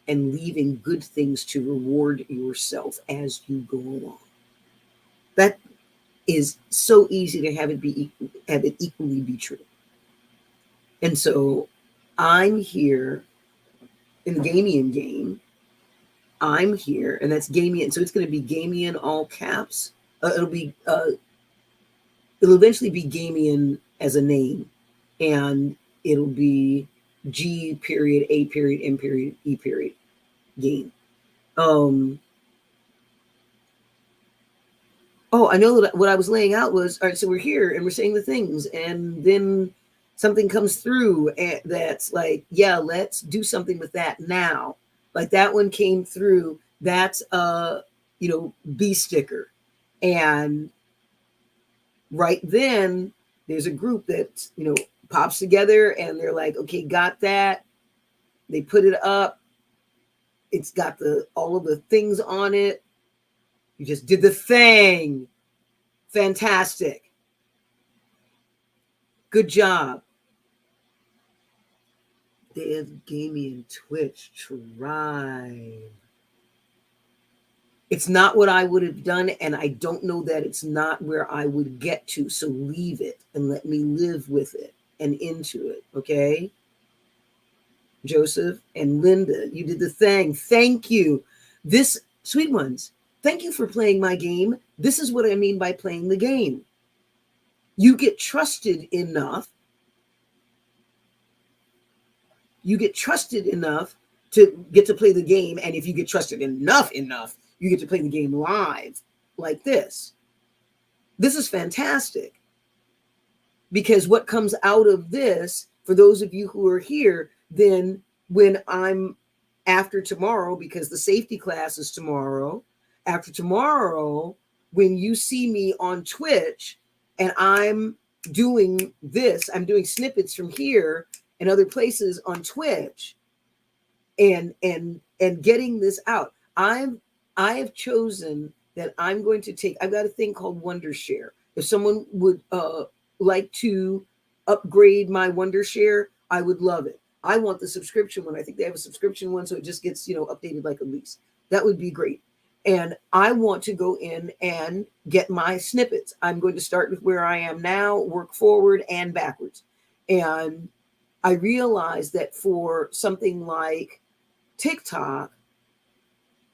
and leaving good things to reward yourself as you go along. That is so easy to have it equally be true. And so I'm here in the Gamian game. I'm here, and that's Gamian. So it's going to be Gamian all caps. It'll eventually be Gamian as a name, and it'll be G period A period M period E period game. Oh, I know that what I was laying out was, all right, so we're here and we're saying the things, and then something comes through that's like, yeah, let's do something with that now. Like that one came through, that's a, B sticker. And right then there's a group that, pops together and they're like, okay, got that. They put it up. It's got all of the things on it. You just did the thing. Fantastic. Good job. Dev Gaming Twitch Tribe. It's not what I would have done, and I don't know that it's not where I would get to. So leave it and let me live with it and into it. Okay? Joseph and Linda, you did the thing. Thank you. This, sweet ones, thank you for playing my game. This is what I mean by playing the game. You get trusted enough. You get trusted enough to get to play the game. And if you get trusted enough, you get to play the game live like this. This is fantastic. Because what comes out of this, for those of you who are here, then when I'm after tomorrow, because the safety class is tomorrow, after tomorrow, when you see me on Twitch and I'm doing this, I'm doing snippets from here and other places on Twitch and getting this out. I have chosen that I'm going to take, I've got a thing called Wondershare. If someone would like to upgrade my Wondershare, I would love it. I want the subscription one. I think they have a subscription one, so it just gets, updated like a lease. That would be great. And I want to go in and get my snippets. I'm going to start with where I am now, work forward and backwards. And I realized that for something like TikTok,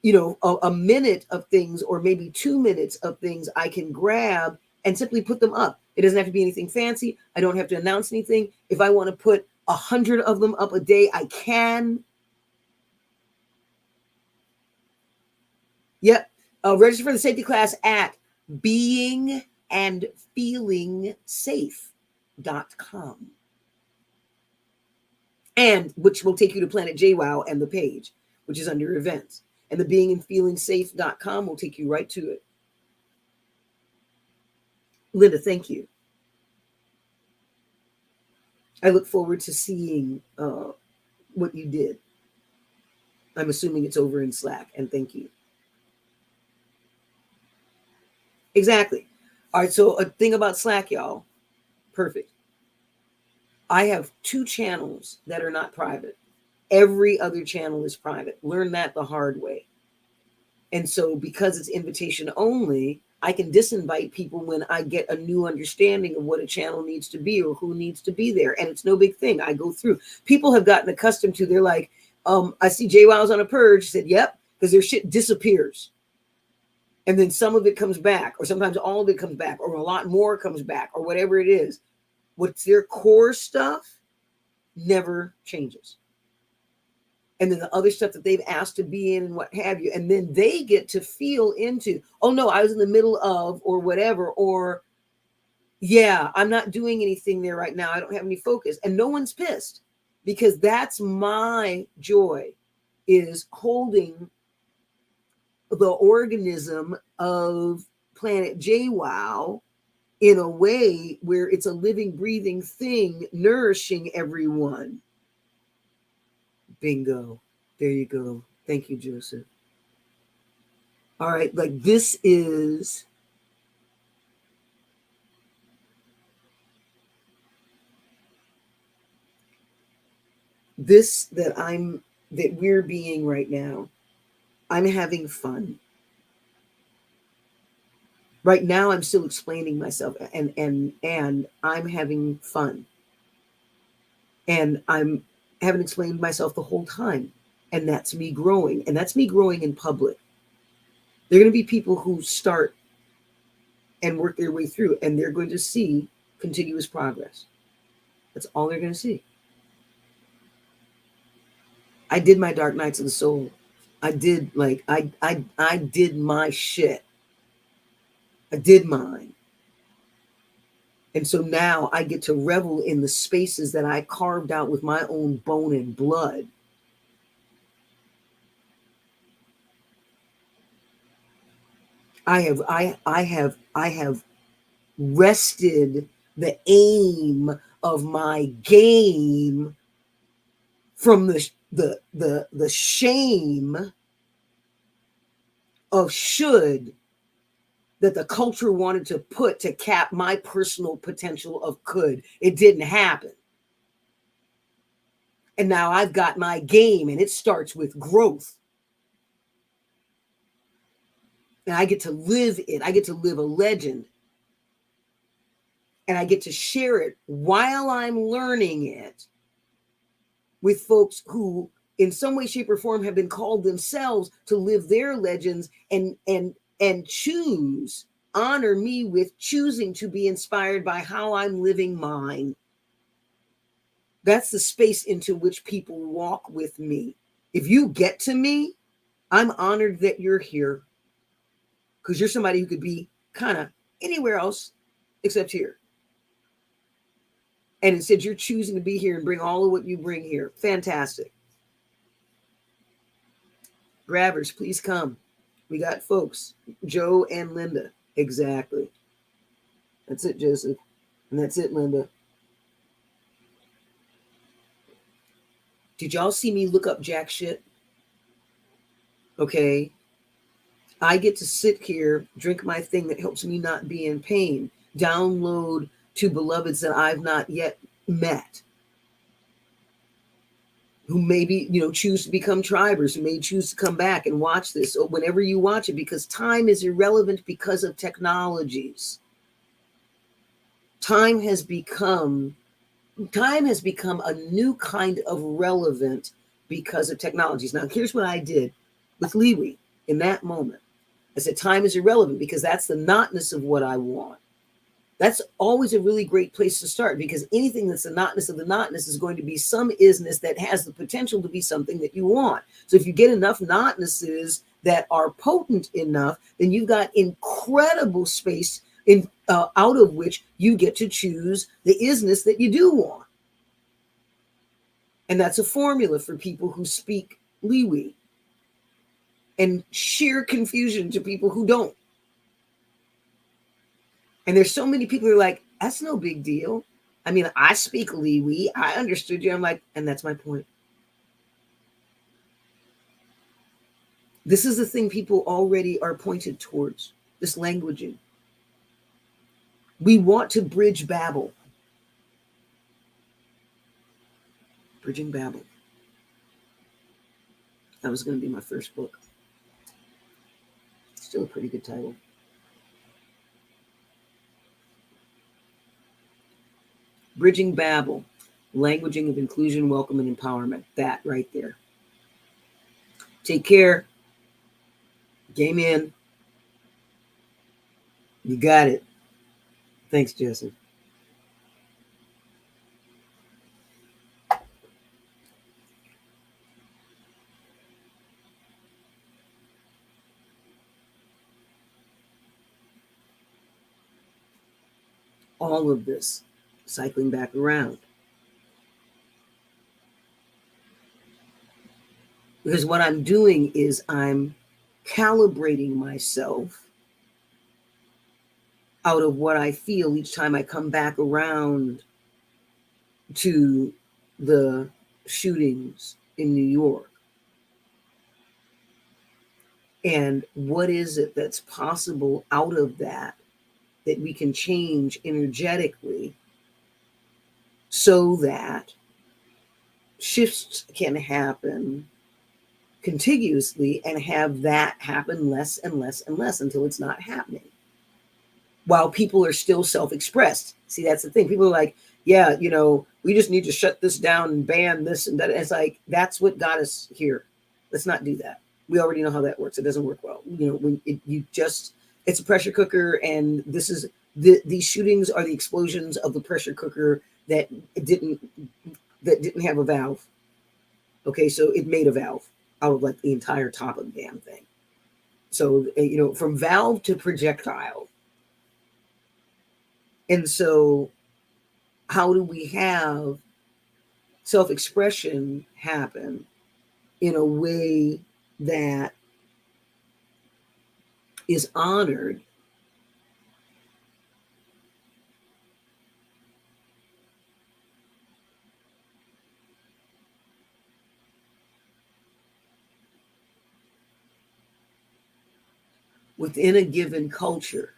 a minute of things or maybe 2 minutes of things I can grab and simply put them up. It doesn't have to be anything fancy. I don't have to announce anything. If I want to put 100 of them up a day, I can. Yep. Register for the safety class at beingandfeelingsafe.com. And which will take you to Planet JWoww and the page, which is under events. And the beingandfeelingsafe.com will take you right to it. Linda, thank you. I look forward to seeing what you did. I'm assuming it's over in Slack, and thank you. Exactly. All right, so a thing about Slack, y'all. Perfect. I have 2 channels that are not private. Every other channel is private. Learn that the hard way. And so because it's invitation only, I can disinvite people when I get a new understanding of what a channel needs to be or who needs to be there. And it's no big thing. I go through. People have gotten accustomed to, they're like, I see JWoww's on a purge. Said, yep, because their shit disappears. And then some of it comes back, or sometimes all of it comes back, or a lot more comes back, or whatever it is. What's their core stuff never changes. And then the other stuff that they've asked to be in and what have you. And then they get to feel into, oh no, I was in the middle of, or whatever, or yeah, I'm not doing anything there right now. I don't have any focus. And no one's pissed, because that's my joy, is holding the organism of Planet JWoww in a way where it's a living, breathing thing, nourishing everyone. Bingo. There you go. Thank you, Joseph. All right, like this is this that we're being right now. I'm having fun. Right now I'm still explaining myself, and I'm having fun. And I'm haven't explained myself the whole time. And that's me growing. And that's me growing in public. There are going to be people who start and work their way through, and they're going to see continuous progress. That's all they're going to see. I did my dark nights of the soul. I did I did my shit. I did mine. And so now I get to revel in the spaces that I carved out with my own bone and blood. I have wrested the aim of my game from the shame of should that the culture wanted to put to cap my personal potential of could. It didn't happen. And now I've got my game, and it starts with growth. And I get to live it. I get to live a legend. And I get to share it while I'm learning it with folks who in some way, shape, or form have been called themselves to live their legends and choose, honor me with choosing to be inspired by how I'm living mine. That's the space into which people walk with me. If you get to me, I'm honored that you're here, because you're somebody who could be kind of anywhere else except here. And instead, you're choosing to be here and bring all of what you bring here. Fantastic. Grabbers, please come. We got folks, Joe and Linda. Exactly. That's it, Joseph. And that's it, Linda. Did y'all see me look up jack shit? Okay. I get to sit here, drink my thing that helps me not be in pain, download to beloveds that I've not yet met, who maybe, choose to become tribers, who may choose to come back and watch this, or whenever you watch it, because time is irrelevant because of technologies. Time has become a new kind of relevant because of technologies. Now, here's what I did with Liwi in that moment. I said, time is irrelevant because that's the notness of what I want. That's always a really great place to start, because anything that's the notness of the notness is going to be some isness that has the potential to be something that you want. So if you get enough notnesses that are potent enough, then you've got incredible space out of which you get to choose the isness that you do want. And that's a formula for people who speak Liwi, and sheer confusion to people who don't. And there's so many people who are like, that's no big deal. I mean, I speak Liwi. I understood you. I'm like, and that's my point. This is the thing people already are pointed towards, this languaging. We want to bridge Babel. Bridging Babel. That was going to be my first book. Still a pretty good title. Bridging Babel. Languaging of inclusion, welcome, and empowerment. That right there. Take care. Game in. You got it. Thanks, Joseph. All of this cycling back around. Because what I'm doing is I'm calibrating myself out of what I feel each time I come back around to the shootings in New York. And what is it that's possible out of that that we can change energetically so that shifts can happen contiguously and have that happen less and less and less until it's not happening while people are still self-expressed. See, that's the thing. People are like, yeah, we just need to shut this down and ban this and that. And it's like, that's what got us here. Let's not do that. We already know how that works. It doesn't work well. When it's a pressure cooker, and these shootings are the explosions of the pressure cooker that didn't have a valve. Okay, so it made a valve out of like the entire top of the damn thing. So, from valve to projectile. And so, how do we have self-expression happen in a way that is honored within a given culture,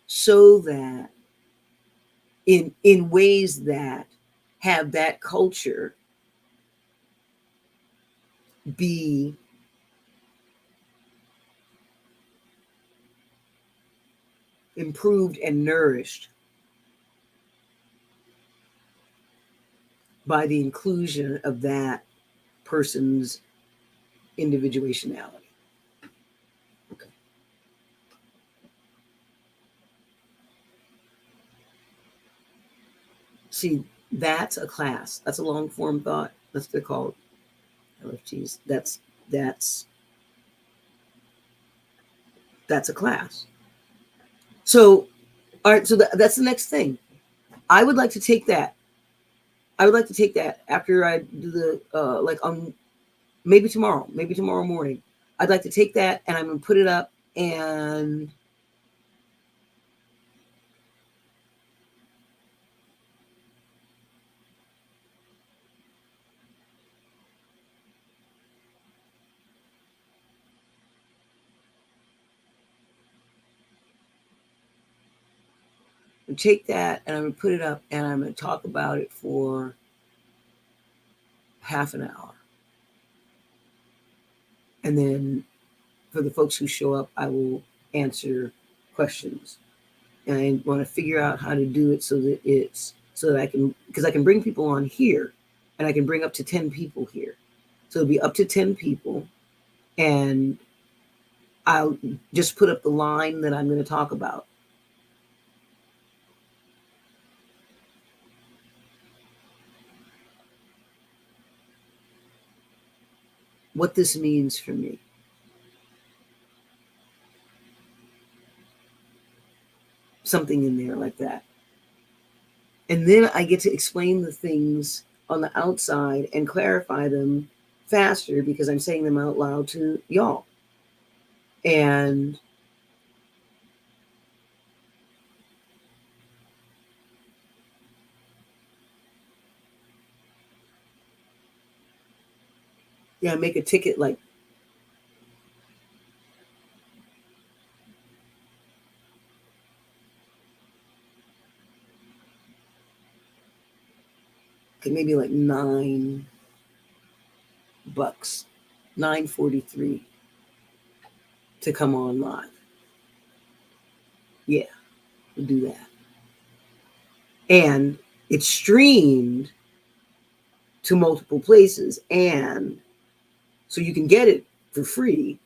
so that in ways that have that culture be improved and nourished by the inclusion of that person's individuationality. Okay. See, that's a class. That's a long form thought. That's what they're called. LFGs. That's a class. So, all right. So that's the next thing. I would like to take that. I would like to take that after I do the like on maybe tomorrow morning. I'd like to take that and I'm gonna put it up and take that and I'm gonna put it up and I'm gonna talk about it for half an hour. And then for the folks who show up, I will answer questions. And I want to figure out how to do it so that I can, because I can bring people on here and I can bring up to 10 people here. So it'll be up to 10 people, and I'll just put up the line that I'm going to talk about. What this means for me. Something in there like that. And then I get to explain the things on the outside and clarify them faster because I'm saying them out loud to y'all. And yeah, make a ticket like maybe like $9, $9.43 to come on live. Yeah, we'll do that. And it's streamed to multiple places, and so you can get it for free.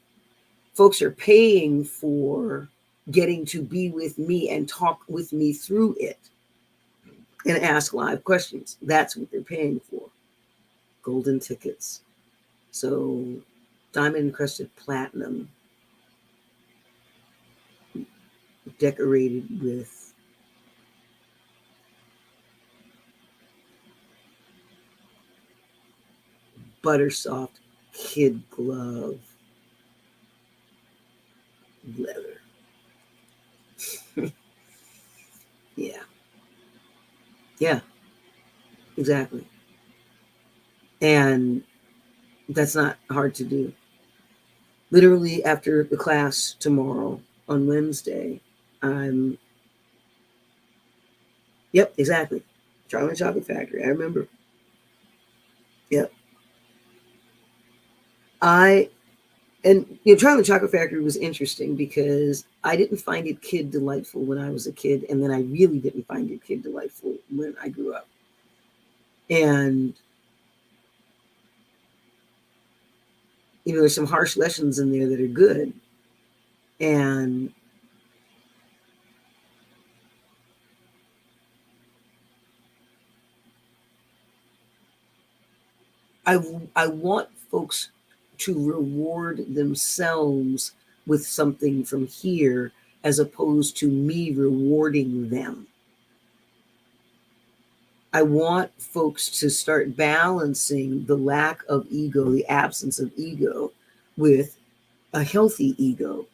Folks are paying for getting to be with me and talk with me through it and ask live questions. That's what they're paying for. Golden tickets. So diamond encrusted platinum, decorated with butter soft kid glove leather. Yeah. Yeah, exactly. And that's not hard to do. Literally after the class tomorrow on Wednesday, I'm, yep, exactly. Charlie and Chocolate Factory. I remember. Yep. I, and Charlie and Chocolate Factory was interesting because I didn't find it kid delightful when I was a kid, and then I really didn't find it kid delightful when I grew up. And there's some harsh lessons in there that are good, and I want folks to reward themselves with something from here as opposed to me rewarding them. I want folks to start balancing the lack of ego, the absence of ego, with a healthy ego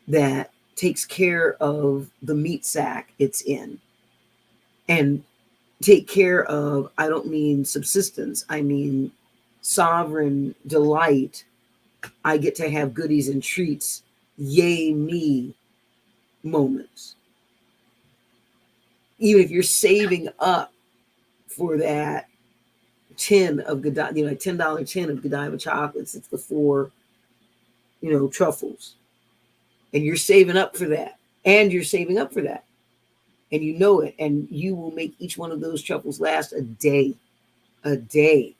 that takes care of the meat sack it's in. And take care of, I don't mean subsistence, I mean sovereign delight. I get to have goodies and treats, yay me moments. Even if you're saving up for that tin of Godiva, a $10 tin of Godiva chocolates, it's the 4, truffles. And you're saving up for that. And you're saving up for that. And you know it. And you will make each one of those truffles last a day. A day.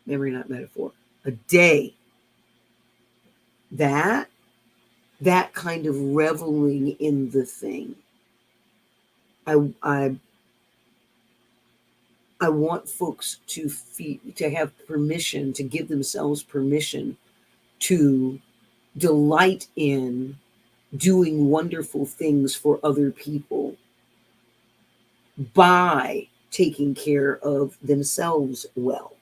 Memory, not metaphor. A day. That kind of reveling in the thing. I want folks to have permission, to give themselves permission to delight in doing wonderful things for other people by taking care of themselves well.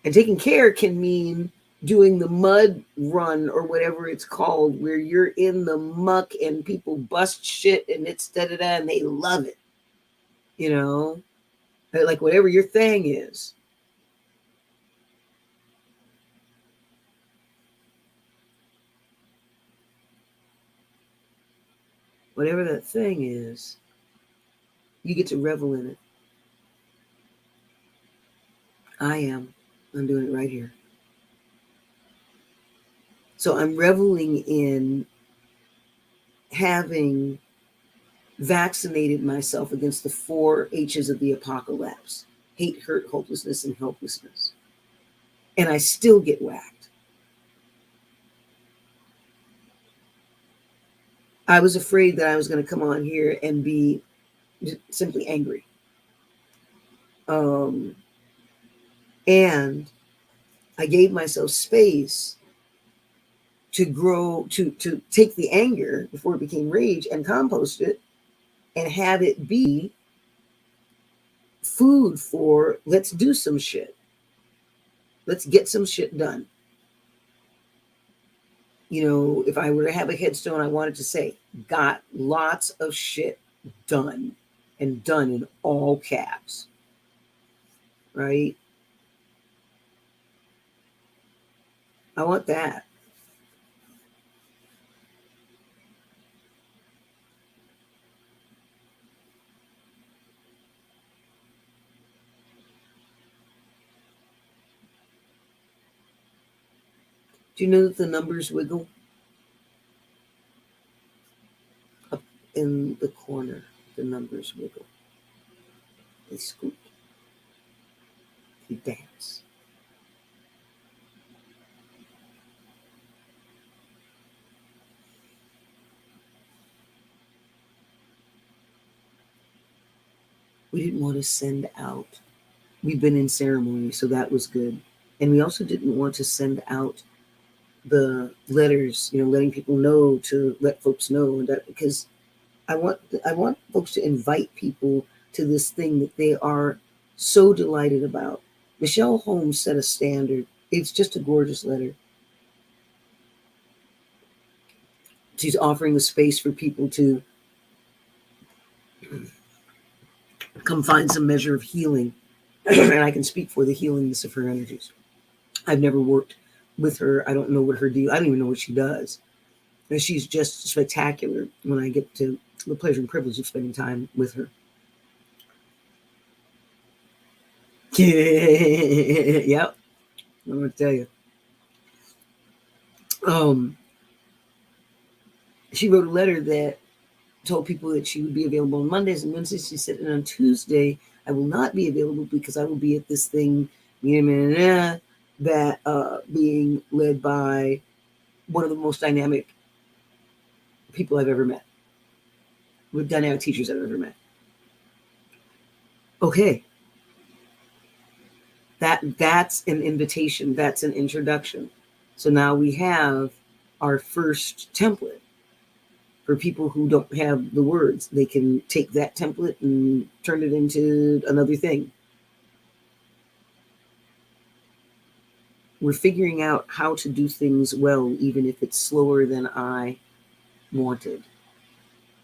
And taking care can mean doing the mud run or whatever it's called, where you're in the muck and people bust shit and it's da-da-da and they love it. Like whatever your thing is. Whatever that thing is, you get to revel in it. I am. I'm doing it right here. So I'm reveling in having vaccinated myself against the 4 H's of the apocalypse: hate, hurt, hopelessness, and helplessness. And I still get whacked. I was afraid that I was going to come on here and be simply angry. And I gave myself space to grow, to take the anger before it became rage and compost it and have it be food for, let's do some shit. Let's get some shit done. If I were to have a headstone, I wanted to say, got lots of shit done, and done in all caps. Right? I want that. Do you know that the numbers wiggle? Up in the corner, the numbers wiggle. They scoot. They dance. We didn't want to send out. We've been in ceremony, so that was good. And we also didn't want to send out the letters, letting people know, to let folks know that, because I want folks to invite people to this thing that they are so delighted about. Michelle Holmes set a standard. It's just a gorgeous letter. She's offering a space for people to come find some measure of healing and I can speak for the healingness of her energies. I've never worked with her. I don't know what her deal. I don't even know what she does. And she's just spectacular when I get to the pleasure and privilege of spending time with her. Yep, I'm gonna tell you. She wrote a letter that told people that she would be available on Mondays and Wednesdays. She said, and on Tuesday, I will not be available because I will be at this thing that being led by one of the most dynamic people I've ever met, with dynamic teachers I've ever met. Okay. That's an invitation. That's an introduction. So now we have our first template for people who don't have the words. They can take that template and turn it into another thing. We're figuring out how to do things well, even if it's slower than I wanted.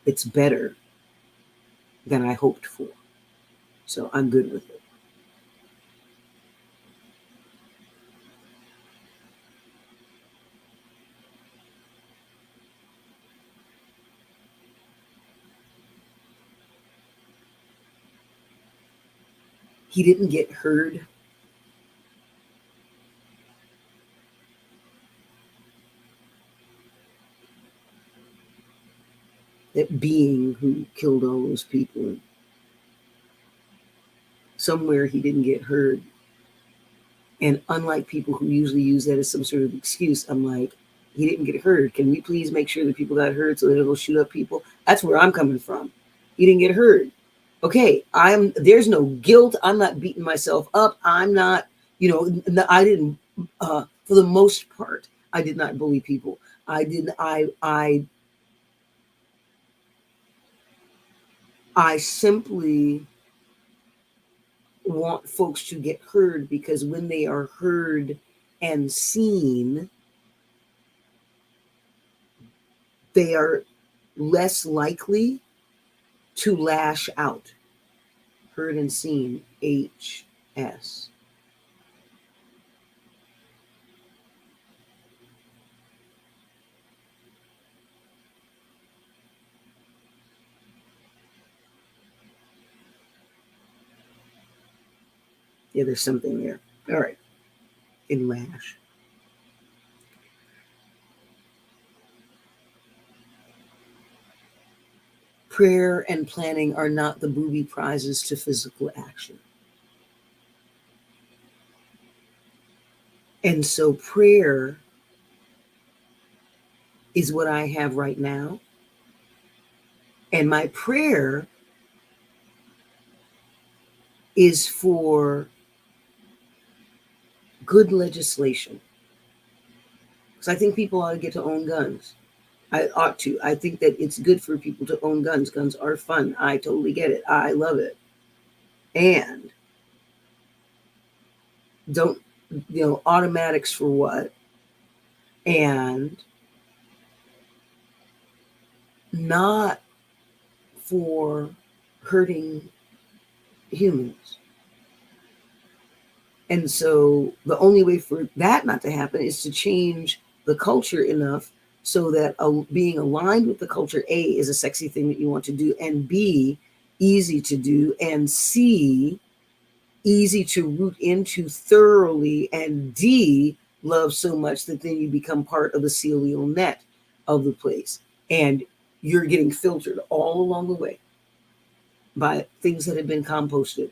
It's better than I hoped for. So I'm good with it. He didn't get heard. That being who killed all those people. Somewhere he didn't get heard. And unlike people who usually use that as some sort of excuse, I'm like, he didn't get heard. Can we please make sure that people got heard so that it'll shoot up people? That's where I'm coming from. He didn't get heard. Okay, there's no guilt. I'm not beating myself up. I'm not, I didn't, for the most part, I did not bully people. I simply want folks to get heard, because when they are heard and seen, they are less likely to lash out. Heard and seen, HS. Yeah, there's something there. All right. In lash. Prayer and planning are not the booby prizes to physical action. And so prayer is what I have right now. And my prayer is for good legislation. Because I think people ought to get to own guns. I ought to. I think that it's good for people to own guns. Guns are fun. I totally get it. I love it. And don't, automatics for what? And not for hurting humans. And so the only way for that not to happen is to change the culture enough so that being aligned with the culture, A, is a sexy thing that you want to do, and B, easy to do, and C, easy to root into thoroughly, and D, love so much that then you become part of the celestial net of the place. And you're getting filtered all along the way by things that have been composted,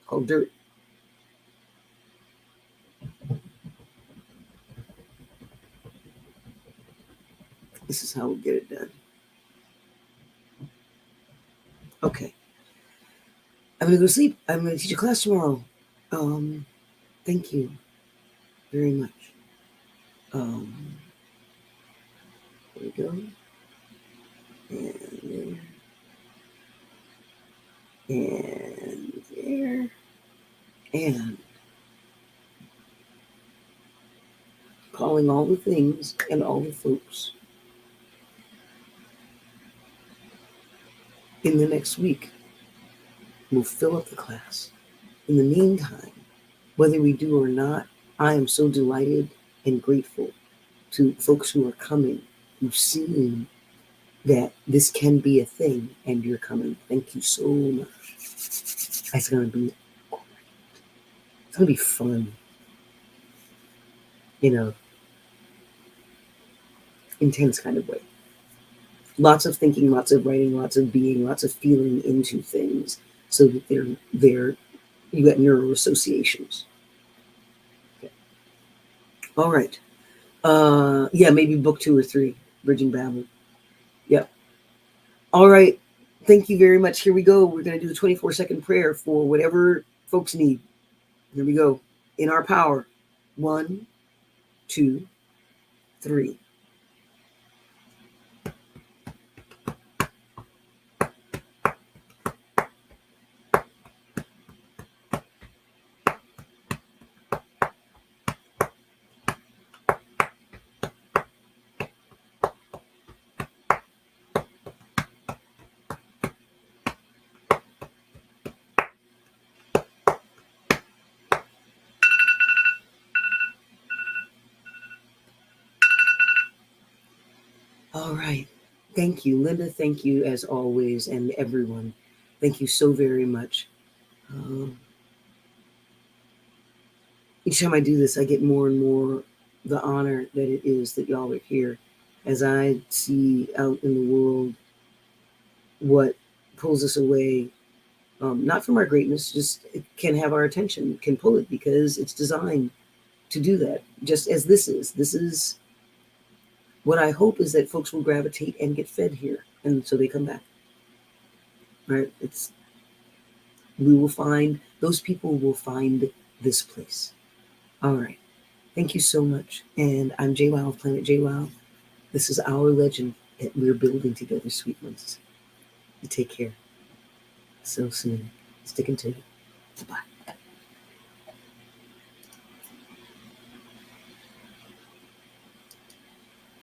called dirt. This is how we get it done. Okay. I'm going to go sleep. I'm going to teach a class tomorrow. Thank you very much. There we go. And there. And there. And calling all the things and all the folks in the next week. We'll fill up the class. In the meantime, whether we do or not, I am so delighted and grateful to folks who are coming, who've seen that this can be a thing, and you're coming. Thank you so much. It's going to be it's going to be fun, in a intense kind of way. Lots of thinking, lots of writing, lots of being, lots of feeling into things, so that they're you get neural associations. Okay. All right. Yeah, maybe book 2 or 3, Bridging Babel. Yep. All right. Thank you very much. Here we go. We're going to do the 24-second prayer for whatever folks need. Here we go. In our power. 1, 2, 3. All right. Thank you, Linda. Thank you, as always, and everyone. Thank you so very much. Um, each time I do this, I get more and more the honor that it is that y'all are here. As I see out in the world what pulls us away, not from our greatness, just it can have our attention, can pull it because it's designed to do that. Just as this is. This is what I hope is that folks will gravitate and get fed here, and so they come back. Right? We will find, those people will find this place. All right. Thank you so much. And I'm JWoww of Planet JWoww. This is our legend that we're building together, sweet ones. You take care. So soon. Sticking to it. Bye-bye.